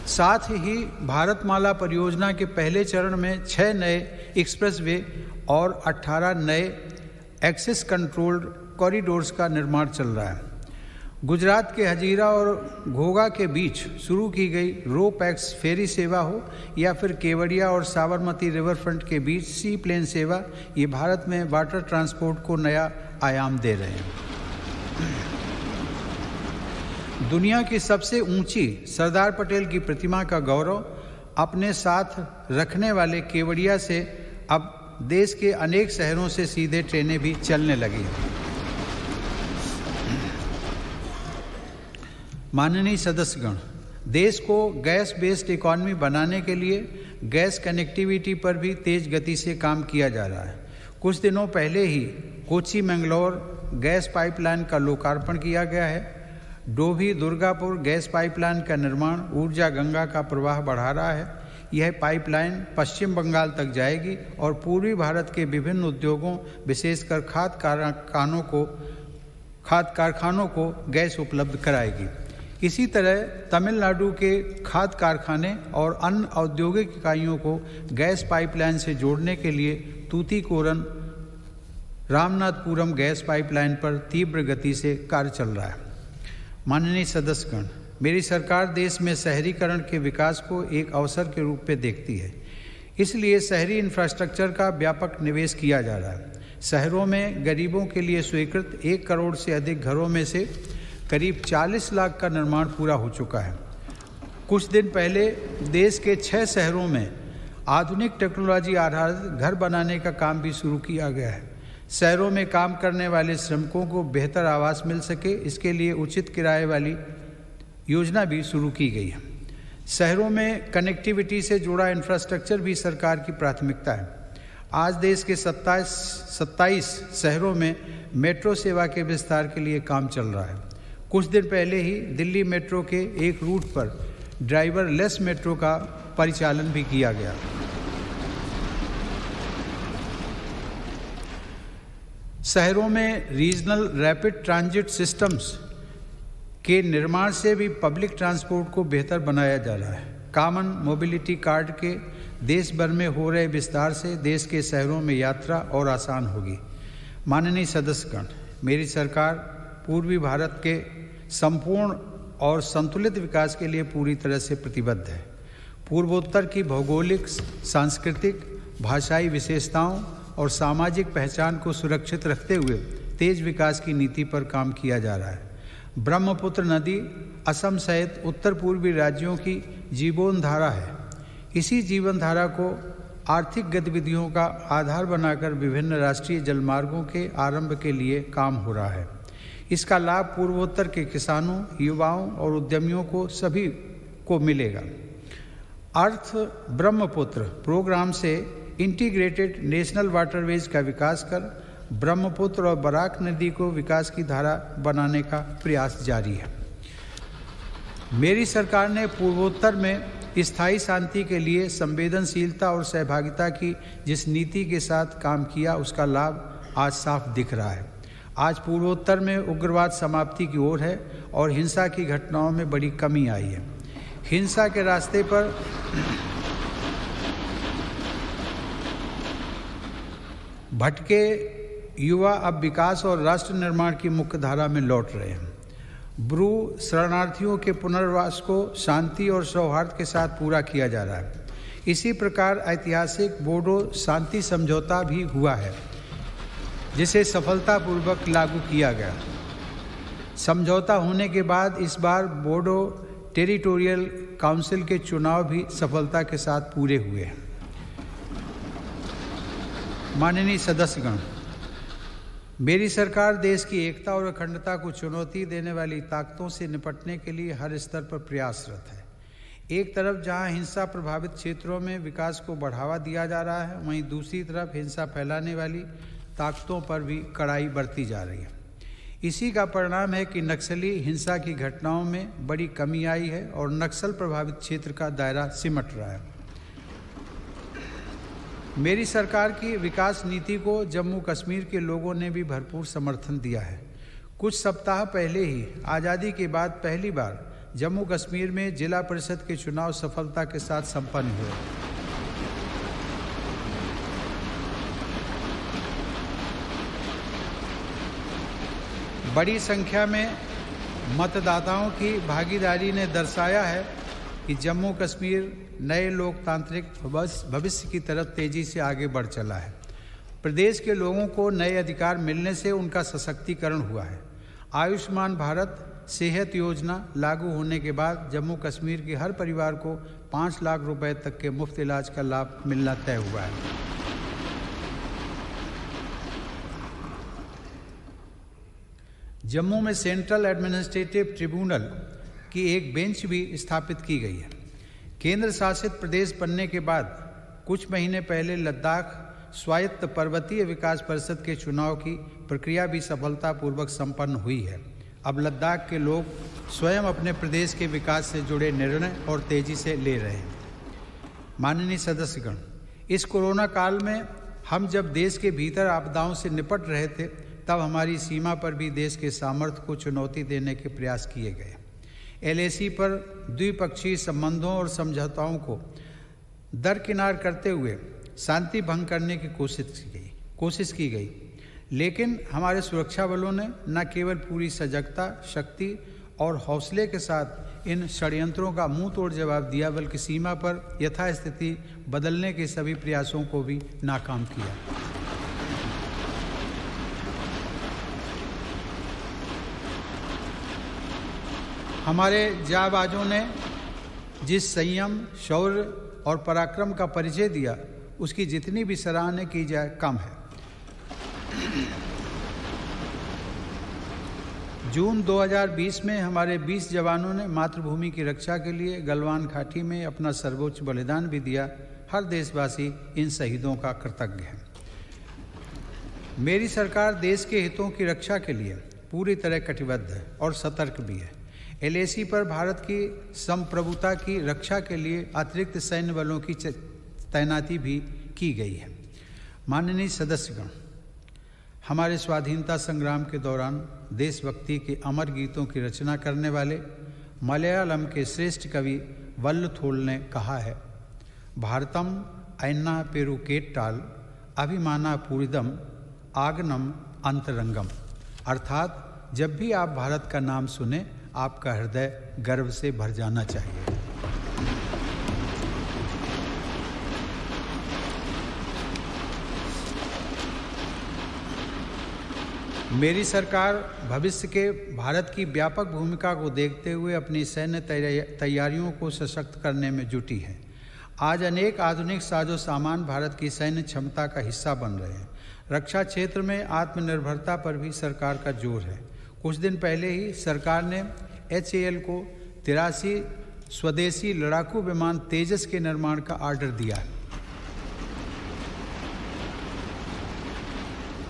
साथ ही भारतमाला परियोजना के पहले चरण में 6 नए एक्सप्रेसवे और 18 नए एक्सेस कंट्रोल्ड कॉरिडोर्स का निर्माण चल रहा है। गुजरात के हजीरा और घोघा के बीच शुरू की गई रो पैक्स फेरी सेवा हो या फिर केवड़िया और साबरमती रिवर फ्रंट के बीच सी प्लेन सेवा, ये भारत में वाटर ट्रांसपोर्ट को नया आयाम दे रहे हैं। दुनिया की सबसे ऊंची सरदार पटेल की प्रतिमा का गौरव अपने साथ रखने वाले केवड़िया से अब देश के अनेक शहरों से सीधे ट्रेनें भी चलने लगी हैं। माननीय सदस्यगण, देश को गैस बेस्ड इकॉनमी बनाने के लिए गैस कनेक्टिविटी पर भी तेज गति से काम किया जा रहा है। कुछ दिनों पहले ही कोच्चि मैंगलोर गैस पाइपलाइन का लोकार्पण किया गया है। डोभी दुर्गापुर गैस पाइपलाइन का निर्माण ऊर्जा गंगा का प्रवाह बढ़ा रहा है। यह पाइपलाइन पश्चिम बंगाल तक जाएगी और पूर्वी भारत के विभिन्न उद्योगों, विशेषकर खाद कारखानों को गैस उपलब्ध कराएगी। इसी तरह तमिलनाडु के खाद कारखाने और अन्य औद्योगिक इकाइयों को गैस पाइपलाइन से जोड़ने के लिए तूतीकोरन रामनाथपुरम गैस पाइपलाइन पर तीव्र गति से कार्य चल रहा है। माननीय सदस्यगण, मेरी सरकार देश में शहरीकरण के विकास को एक अवसर के रूप में देखती है। इसलिए शहरी इंफ्रास्ट्रक्चर का व्यापक निवेश किया जा रहा है। शहरों में गरीबों के लिए स्वीकृत 1 करोड़ से अधिक घरों में से करीब 40 लाख का निर्माण पूरा हो चुका है। कुछ दिन पहले देश के 6 शहरों में आधुनिक टेक्नोलॉजी आधारित घर बनाने का काम भी शुरू किया गया है। शहरों में काम करने वाले श्रमिकों को बेहतर आवास मिल सके, इसके लिए उचित किराए वाली योजना भी शुरू की गई है। शहरों में कनेक्टिविटी से जुड़ा इंफ्रास्ट्रक्चर भी सरकार की प्राथमिकता है। आज देश के 27 शहरों में मेट्रो सेवा के विस्तार के लिए काम चल रहा है। कुछ दिन पहले ही दिल्ली मेट्रो के एक रूट पर ड्राइवरलेस मेट्रो का परिचालन भी किया गया। शहरों में रीजनल रैपिड ट्रांजिट सिस्टम्स के निर्माण से भी पब्लिक ट्रांसपोर्ट को बेहतर बनाया जा रहा है। कॉमन मोबिलिटी कार्ड के देश भर में हो रहे विस्तार से देश के शहरों में यात्रा और आसान होगी। माननीय सदस्यगण, मेरी सरकार पूर्वी भारत के संपूर्ण और संतुलित विकास के लिए पूरी तरह से प्रतिबद्ध है। पूर्वोत्तर की भौगोलिक, सांस्कृतिक, भाषाई विशेषताओं और सामाजिक पहचान को सुरक्षित रखते हुए तेज विकास की नीति पर काम किया जा रहा है। ब्रह्मपुत्र नदी असम सहित उत्तर पूर्वी राज्यों की जीवन धारा है। इसी जीवन धारा को आर्थिक गतिविधियों का आधार बनाकर विभिन्न राष्ट्रीय जलमार्गों के आरंभ के लिए काम हो रहा है। इसका लाभ पूर्वोत्तर के किसानों, युवाओं और उद्यमियों को सभी को मिलेगा। अर्थ ब्रह्मपुत्र प्रोग्राम से इंटीग्रेटेड नेशनल वाटरवेज का विकास कर ब्रह्मपुत्र और बराक नदी को विकास की धारा बनाने का प्रयास जारी है। मेरी सरकार ने पूर्वोत्तर में स्थायी शांति के लिए संवेदनशीलता और सहभागिता की जिस नीति के साथ काम किया, उसका लाभ आज साफ दिख रहा है। आज पूर्वोत्तर में उग्रवाद समाप्ति की ओर है और हिंसा की घटनाओं में बड़ी कमी आई है। हिंसा के रास्ते पर भटके युवा अब विकास और राष्ट्र निर्माण की मुख्य धारा में लौट रहे हैं। ब्रू शरणार्थियों के पुनर्वास को शांति और सौहार्द के साथ पूरा किया जा रहा है। इसी प्रकार ऐतिहासिक बोडो शांति समझौता भी हुआ है, जिसे सफलतापूर्वक लागू किया गया। समझौता होने के बाद इस बार बोडो टेरिटोरियल काउंसिल के चुनाव भी सफलता के साथ पूरे हुए हैं। माननीय सदस्यगण, मेरी सरकार देश की एकता और अखंडता को चुनौती देने वाली ताकतों से निपटने के लिए हर स्तर पर प्रयासरत है। एक तरफ जहां हिंसा प्रभावित क्षेत्रों में विकास को बढ़ावा दिया जा रहा है, वहीं दूसरी तरफ हिंसा फैलाने वाली ताकतों पर भी कड़ाई बरती जा रही है। इसी का परिणाम है कि नक्सली हिंसा की घटनाओं में बड़ी कमी आई है और नक्सल प्रभावित क्षेत्र का दायरा सिमट रहा है। मेरी सरकार की विकास नीति को जम्मू कश्मीर के लोगों ने भी भरपूर समर्थन दिया है। कुछ सप्ताह पहले ही आज़ादी के बाद पहली बार जम्मू कश्मीर में जिला परिषद के चुनाव सफलता के साथ संपन्न हुए। बड़ी संख्या में मतदाताओं की भागीदारी ने दर्शाया है कि जम्मू कश्मीर नए लोकतांत्रिक भविष्य की तरफ तेजी से आगे बढ़ चला है। प्रदेश के लोगों को नए अधिकार मिलने से उनका सशक्तिकरण हुआ है। आयुष्मान भारत सेहत योजना लागू होने के बाद जम्मू कश्मीर के हर परिवार को 5 लाख रुपए तक के मुफ्त इलाज का लाभ मिलना तय हुआ है। जम्मू में सेंट्रल एडमिनिस्ट्रेटिव ट्रिब्यूनल की एक बेंच भी स्थापित की गई है। केंद्र शासित प्रदेश बनने के बाद कुछ महीने पहले लद्दाख स्वायत्त पर्वतीय विकास परिषद के चुनाव की प्रक्रिया भी सफलतापूर्वक संपन्न हुई है। अब लद्दाख के लोग स्वयं अपने प्रदेश के विकास से जुड़े निर्णय और तेजी से ले रहे हैं। माननीय सदस्यगण, इस कोरोना काल में हम जब देश के भीतर आपदाओं से निपट रहे थे, तब हमारी सीमा पर भी देश के सामर्थ्य को चुनौती देने के प्रयास किए गए। LAC पर द्विपक्षीय संबंधों और समझौताओं को दरकिनार करते हुए शांति भंग करने की कोशिश की गई, लेकिन हमारे सुरक्षा बलों ने न केवल पूरी सजगता, शक्ति और हौसले के साथ इन षड्यंत्रों का मुंह तोड़ जवाब दिया, बल्कि सीमा पर यथास्थिति बदलने के सभी प्रयासों को भी नाकाम किया। हमारे जाबाजों ने जिस संयम, शौर्य और पराक्रम का परिचय दिया, उसकी जितनी भी सराहना की जाए कम है। जून 2020 में हमारे 20 जवानों ने मातृभूमि की रक्षा के लिए गलवान घाटी में अपना सर्वोच्च बलिदान भी दिया। हर देशवासी इन शहीदों का कृतज्ञ है। मेरी सरकार देश के हितों की रक्षा के लिए पूरी तरह कटिबद्ध है और सतर्क भी है। LAC पर भारत की संप्रभुता की रक्षा के लिए अतिरिक्त सैन्य बलों की तैनाती भी की गई है। माननीय सदस्यगण, हमारे स्वाधीनता संग्राम के दौरान देशभक्ति के अमर गीतों की रचना करने वाले मलयालम के श्रेष्ठ कवि वल्लथोल ने कहा है, भारतम ऐन्ना पेरुकेट्टाल अभिमाना पूरिदम आगनम अंतरंगम। अर्थात जब भी आप भारत का नाम सुने, आपका हृदय गर्व से भर जाना चाहिए। मेरी सरकार भविष्य के भारत की व्यापक भूमिका को देखते हुए अपनी सैन्य तैयारियों को सशक्त करने में जुटी है। आज अनेक आधुनिक साजो सामान भारत की सैन्य क्षमता का हिस्सा बन रहे हैं। रक्षा क्षेत्र में आत्मनिर्भरता पर भी सरकार का जोर है। कुछ दिन पहले ही सरकार ने HAL को 83 स्वदेशी लड़ाकू विमान तेजस के निर्माण का ऑर्डर दिया है।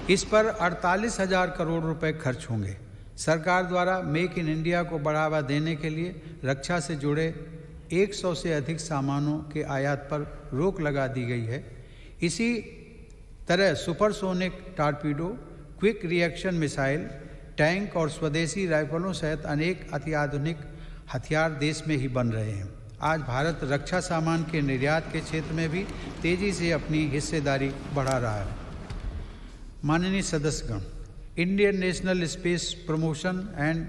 इस पर 48,000 करोड़ रुपए खर्च होंगे। सरकार द्वारा मेक इन इंडिया को बढ़ावा देने के लिए रक्षा से जुड़े 100 से अधिक सामानों के आयात पर रोक लगा दी गई है। इसी तरह supersonic torpedo, quick reaction missile, tank और स्वदेशी राइफलों सहित अनेक अत्याधुनिक हथियार देश में ही बन रहे हैं। आज भारत रक्षा सामान के निर्यात के क्षेत्र में भी तेजी से अपनी हिस्सेदारी बढ़ा रहा है। माननीय सदस्यगण, Indian national space promotion and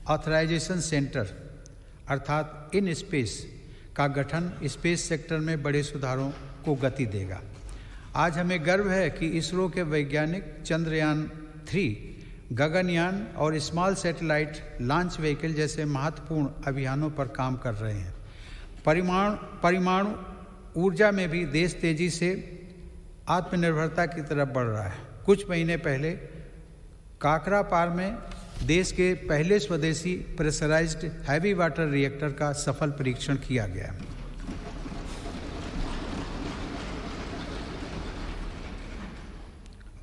authorisation centre अर्थात इन स्पेस का गठन स्पेस सेक्टर में बड़े सुधारों को गति देगा। आज हमें गर्व है कि इसरो के वैज्ञानिक चंद्रयान 3, गगनयान और स्मॉल सैटेलाइट लॉन्च व्हीकल जैसे महत्वपूर्ण अभियानों पर काम कर रहे हैं। परमाणु ऊर्जा में भी देश तेजी से आत्मनिर्भरता की तरफ बढ़ रहा है। कुछ महीने पहले काकरापार में देश के पहले स्वदेशी प्रेशराइज्ड हैवी वाटर रिएक्टर का सफल परीक्षण किया गया।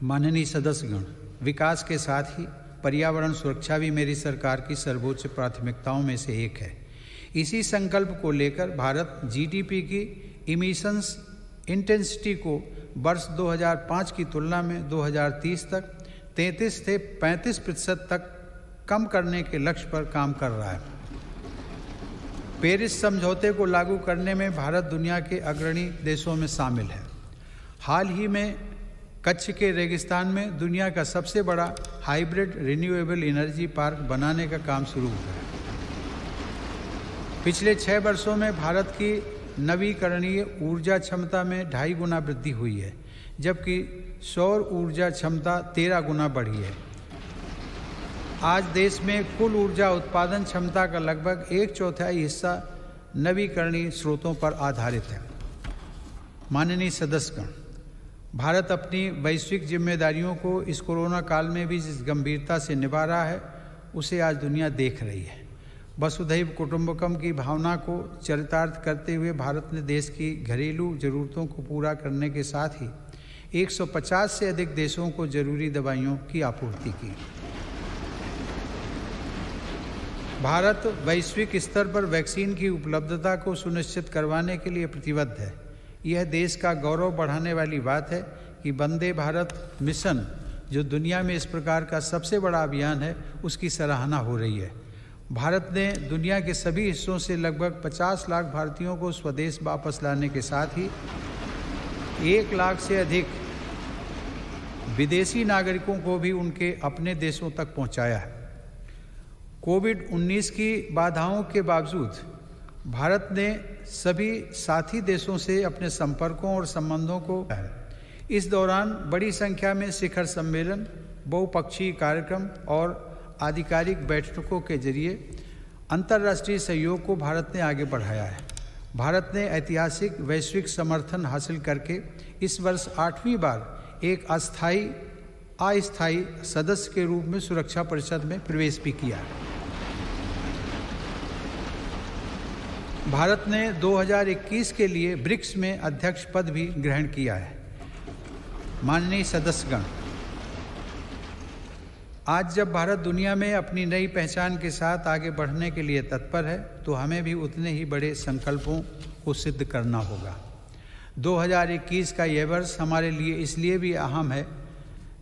माननीय सदस्यगण, विकास के साथ ही पर्यावरण सुरक्षा भी मेरी सरकार की सर्वोच्च प्राथमिकताओं में से एक है। इसी संकल्प को लेकर भारत GDP की इमिशंस इंटेंसिटी को वर्ष 2005 की तुलना में 2030 तक 33 से 35% तक कम करने के लक्ष्य पर काम कर रहा है। पेरिस समझौते को लागू करने में भारत दुनिया के अग्रणी देशों में शामिल है। हाल ही में कच्छ के रेगिस्तान में दुनिया का सबसे बड़ा हाइब्रिड रिन्यूएबल एनर्जी पार्क बनाने का काम शुरू हुआ है। पिछले 6 वर्षों में भारत की नवीकरणीय ऊर्जा क्षमता में 2.5 गुना वृद्धि हुई है, जबकि सौर ऊर्जा क्षमता 13 गुना बढ़ी है। आज देश में कुल ऊर्जा उत्पादन क्षमता का लगभग 1/4 हिस्सा नवीकरणीय स्रोतों पर आधारित है। माननीय सदस्यगण, भारत अपनी वैश्विक जिम्मेदारियों को इस कोरोना काल में भी जिस गंभीरता से निभा रहा है, उसे आज दुनिया देख रही है। वसुधैव कुटुंबकम की भावना को चरितार्थ करते हुए भारत ने देश की घरेलू जरूरतों को पूरा करने के साथ ही 150 से अधिक देशों को जरूरी दवाइयों की आपूर्ति की। भारत वैश्विक स्तर पर वैक्सीन की उपलब्धता को सुनिश्चित करवाने के लिए प्रतिबद्ध है। यह देश का गौरव बढ़ाने वाली बात है कि वंदे भारत मिशन, जो दुनिया में इस प्रकार का सबसे बड़ा अभियान है, उसकी सराहना हो रही है। भारत ने दुनिया के सभी हिस्सों से लगभग 50 लाख भारतीयों को स्वदेश वापस लाने के साथ ही 1 लाख से अधिक विदेशी नागरिकों को भी उनके अपने देशों तक पहुंचाया है। कोविड-19 की बाधाओं के बावजूद भारत ने सभी साथी देशों से अपने संपर्कों और संबंधों को इस दौरान बड़ी संख्या में शिखर सम्मेलन, बहुपक्षीय कार्यक्रम और आधिकारिक बैठकों के जरिए अंतर्राष्ट्रीय सहयोग को भारत ने आगे बढ़ाया है। भारत ने ऐतिहासिक वैश्विक समर्थन हासिल करके इस वर्ष 8वीं बार एक अस्थायी सदस्य के रूप में सुरक्षा परिषद में प्रवेश भी किया है। भारत ने 2021 के लिए ब्रिक्स में अध्यक्ष पद भी ग्रहण किया है। माननीय सदस्यगण, आज जब भारत दुनिया में अपनी नई पहचान के साथ आगे बढ़ने के लिए तत्पर है, तो हमें भी उतने ही बड़े संकल्पों को सिद्ध करना होगा। 2021 का यह वर्ष हमारे लिए इसलिए भी अहम है,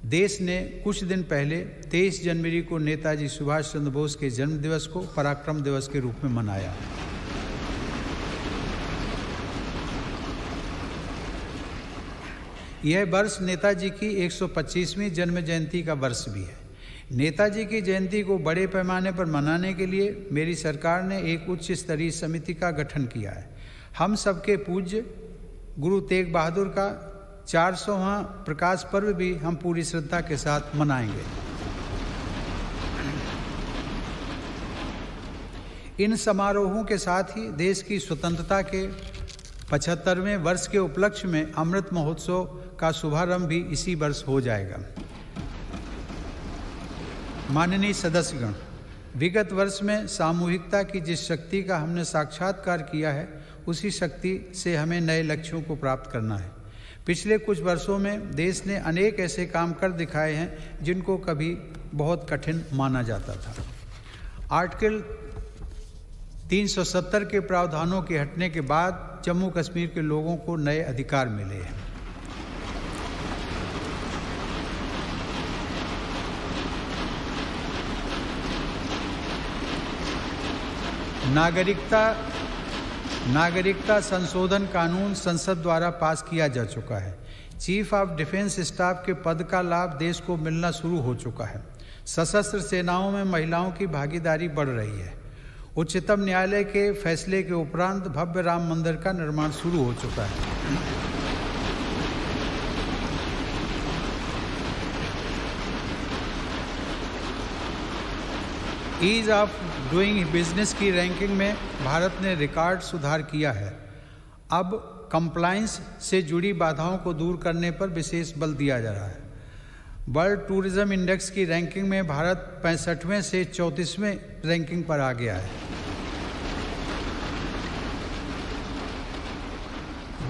देश ने कुछ दिन पहले 23 जनवरी को नेताजी सुभाष चंद्र बोस के जन्म दिवस को पराक्रम दिवस के रूप में मनाया। यह वर्ष नेताजी की 125वीं जन्म जयंती का वर्ष भी है। नेताजी की जयंती को बड़े पैमाने पर मनाने के लिए मेरी सरकार ने एक उच्च स्तरीय समिति का गठन किया है। हम सबके पूज्य गुरु तेग बहादुर का 400वां प्रकाश पर्व भी हम पूरी श्रद्धा के साथ मनाएंगे। इन समारोहों के साथ ही देश की स्वतंत्रता के 75वें वर्ष के उपलक्ष्य में अमृत महोत्सव का शुभारंभ भी इसी वर्ष हो जाएगा। माननीय सदस्यगण, विगत वर्ष में सामूहिकता की जिस शक्ति का हमने साक्षात्कार किया है, उसी शक्ति से हमें नए लक्ष्यों को प्राप्त करना है। पिछले कुछ वर्षों में देश ने अनेक ऐसे काम कर दिखाए हैं जिनको कभी बहुत कठिन माना जाता था। आर्टिकल 370 के प्रावधानों के हटने के बाद जम्मू कश्मीर के लोगों को नए अधिकार मिले हैं। नागरिकता संशोधन कानून संसद द्वारा पास किया जा चुका है। चीफ ऑफ डिफेंस स्टाफ के पद का लाभ देश को मिलना शुरू हो चुका है। सशस्त्र सेनाओं में महिलाओं की भागीदारी बढ़ रही है। उच्चतम न्यायालय के फैसले के उपरांत भव्य राम मंदिर का निर्माण शुरू हो चुका है। ईज ऑफ डूइंग बिजनेस की रैंकिंग में भारत ने रिकॉर्ड सुधार किया है। अब कंप्लायंस से जुड़ी बाधाओं को दूर करने पर विशेष बल दिया जा रहा है। वर्ल्ड टूरिज्म इंडेक्स की रैंकिंग में भारत 65वें से 34वें रैंकिंग पर आ गया है।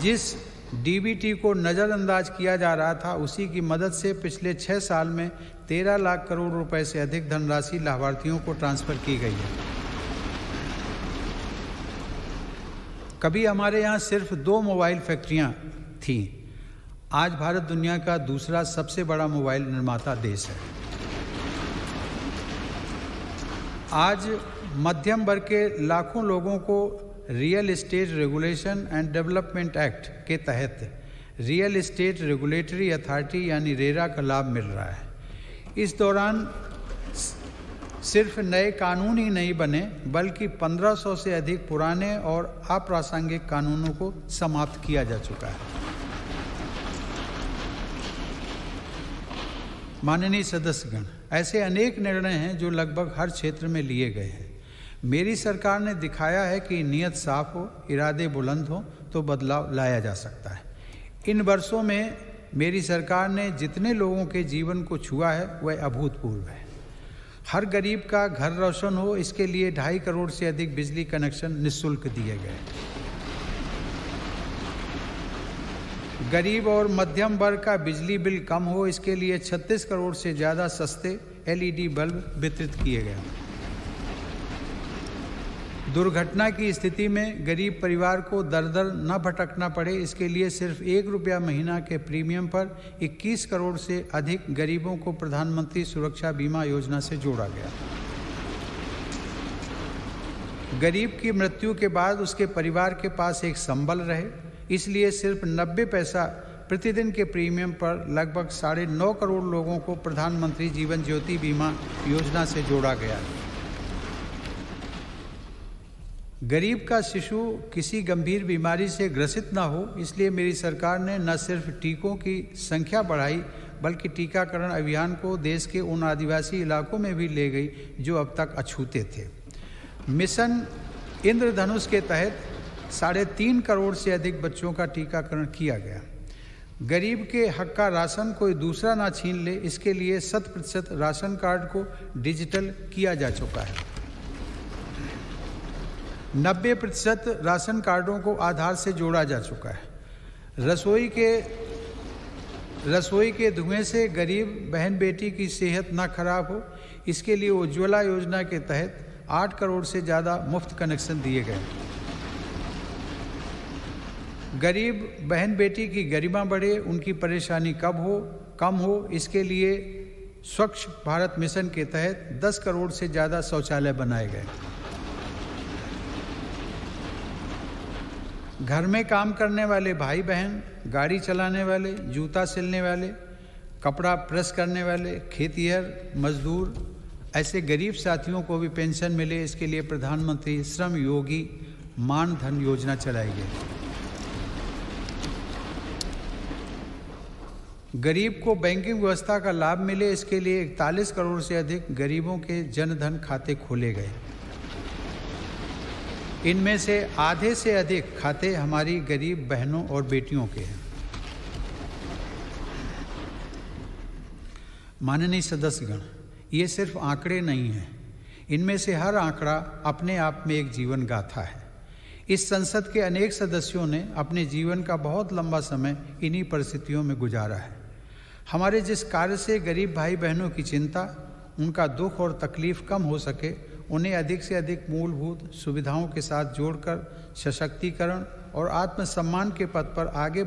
जिस डीबीटी को नज़रअंदाज किया जा रहा था, उसी की मदद से पिछले 6 साल में 13 लाख करोड़ रुपए से अधिक धनराशि लाभार्थियों को ट्रांसफर की गई है। कभी हमारे यहाँ सिर्फ 2 मोबाइल फैक्ट्रियाँ थीं। आज भारत दुनिया का दूसरा सबसे बड़ा मोबाइल निर्माता देश है। आज मध्यम वर्ग के लाखों लोगों को real estate regulation and development act के तहत रियल एस्टेट रेगुलेटरी अथॉरिटी यानी रेरा का लाभ मिल रहा है। इस दौरान सिर्फ नए कानून ही नहीं बने बल्कि 1500 से अधिक पुराने और अप्रासंगिक कानूनों को समाप्त किया जा चुका है। माननीय सदस्यगण, ऐसे अनेक निर्णय हैं जो लगभग हर क्षेत्र में लिए गए हैं। मेरी सरकार ने दिखाया है कि नीयत साफ हो, इरादे बुलंद हो तो बदलाव लाया जा सकता है। इन वर्षों में मेरी सरकार ने जितने लोगों के जीवन को छुआ है वह अभूतपूर्व है। हर गरीब का घर रोशन हो, इसके लिए 2.5 करोड़ से अधिक बिजली कनेक्शन निःशुल्क दिए गए। गरीब और मध्यम वर्ग का बिजली बिल कम हो, इसके लिए 36 करोड़ से ज़्यादा सस्ते LED बल्ब वितरित किए गए। दुर्घटना की स्थिति में गरीब परिवार को दर दर न भटकना पड़े, इसके लिए सिर्फ ₹1 महीना के प्रीमियम पर 21 करोड़ से अधिक गरीबों को प्रधानमंत्री सुरक्षा बीमा योजना से जोड़ा गया। गरीब की मृत्यु के बाद उसके परिवार के पास एक संबल रहे, इसलिए सिर्फ 90 पैसा प्रतिदिन के प्रीमियम पर लगभग 9.5 करोड़ लोगों को प्रधानमंत्री जीवन ज्योति बीमा योजना से जोड़ा गया। गरीब का शिशु किसी गंभीर बीमारी से ग्रसित न हो, इसलिए मेरी सरकार ने न सिर्फ टीकों की संख्या बढ़ाई बल्कि टीकाकरण अभियान को देश के उन आदिवासी इलाकों में भी ले गई जो अब तक अछूते थे। मिशन इंद्रधनुष के तहत 3.5 करोड़ से अधिक बच्चों का टीकाकरण किया गया। गरीब के हक का राशन कोई दूसरा ना छीन ले, इसके लिए 100% राशन कार्ड को डिजिटल किया जा चुका है। 90% राशन कार्डों को आधार से जोड़ा जा चुका है। रसोई के धुएं से गरीब बहन बेटी की सेहत ना खराब हो, इसके लिए उज्ज्वला योजना के तहत 8 करोड़ से ज़्यादा मुफ्त कनेक्शन दिए गए। गरीब बहन बेटी की गरिमा बढ़े, उनकी परेशानी कम हो, इसके लिए स्वच्छ भारत मिशन के तहत 10 करोड़ से ज़्यादा शौचालय बनाए गए। घर में काम करने वाले भाई बहन, गाड़ी चलाने वाले, जूता सिलने वाले, कपड़ा प्रेस करने वाले, खेतिहर मजदूर, ऐसे गरीब साथियों को भी पेंशन मिले, इसके लिए प्रधानमंत्री श्रम योगी मान धन योजना चलाई गई। गरीब को बैंकिंग व्यवस्था का लाभ मिले, इसके लिए 41 करोड़ से अधिक गरीबों के जनधन खाते खोले गए। इनमें से आधे से अधिक खाते हमारी गरीब बहनों और बेटियों के हैं। माननीय सदस्यगण, ये सिर्फ आंकड़े नहीं हैं, इनमें से हर आंकड़ा अपने आप में एक जीवन गाथा है। इस संसद के अनेक सदस्यों ने अपने जीवन का बहुत लंबा समय इन्हीं परिस्थितियों में गुजारा है। हमारे जिस कार्य से गरीब भाई बहनों की चिंता, उनका दुख और तकलीफ कम हो सके, उन्हें अधिक से अधिक मूलभूत सुविधाओं के साथ जोड़कर सशक्तिकरण और आत्मसम्मान के पथ पर आगे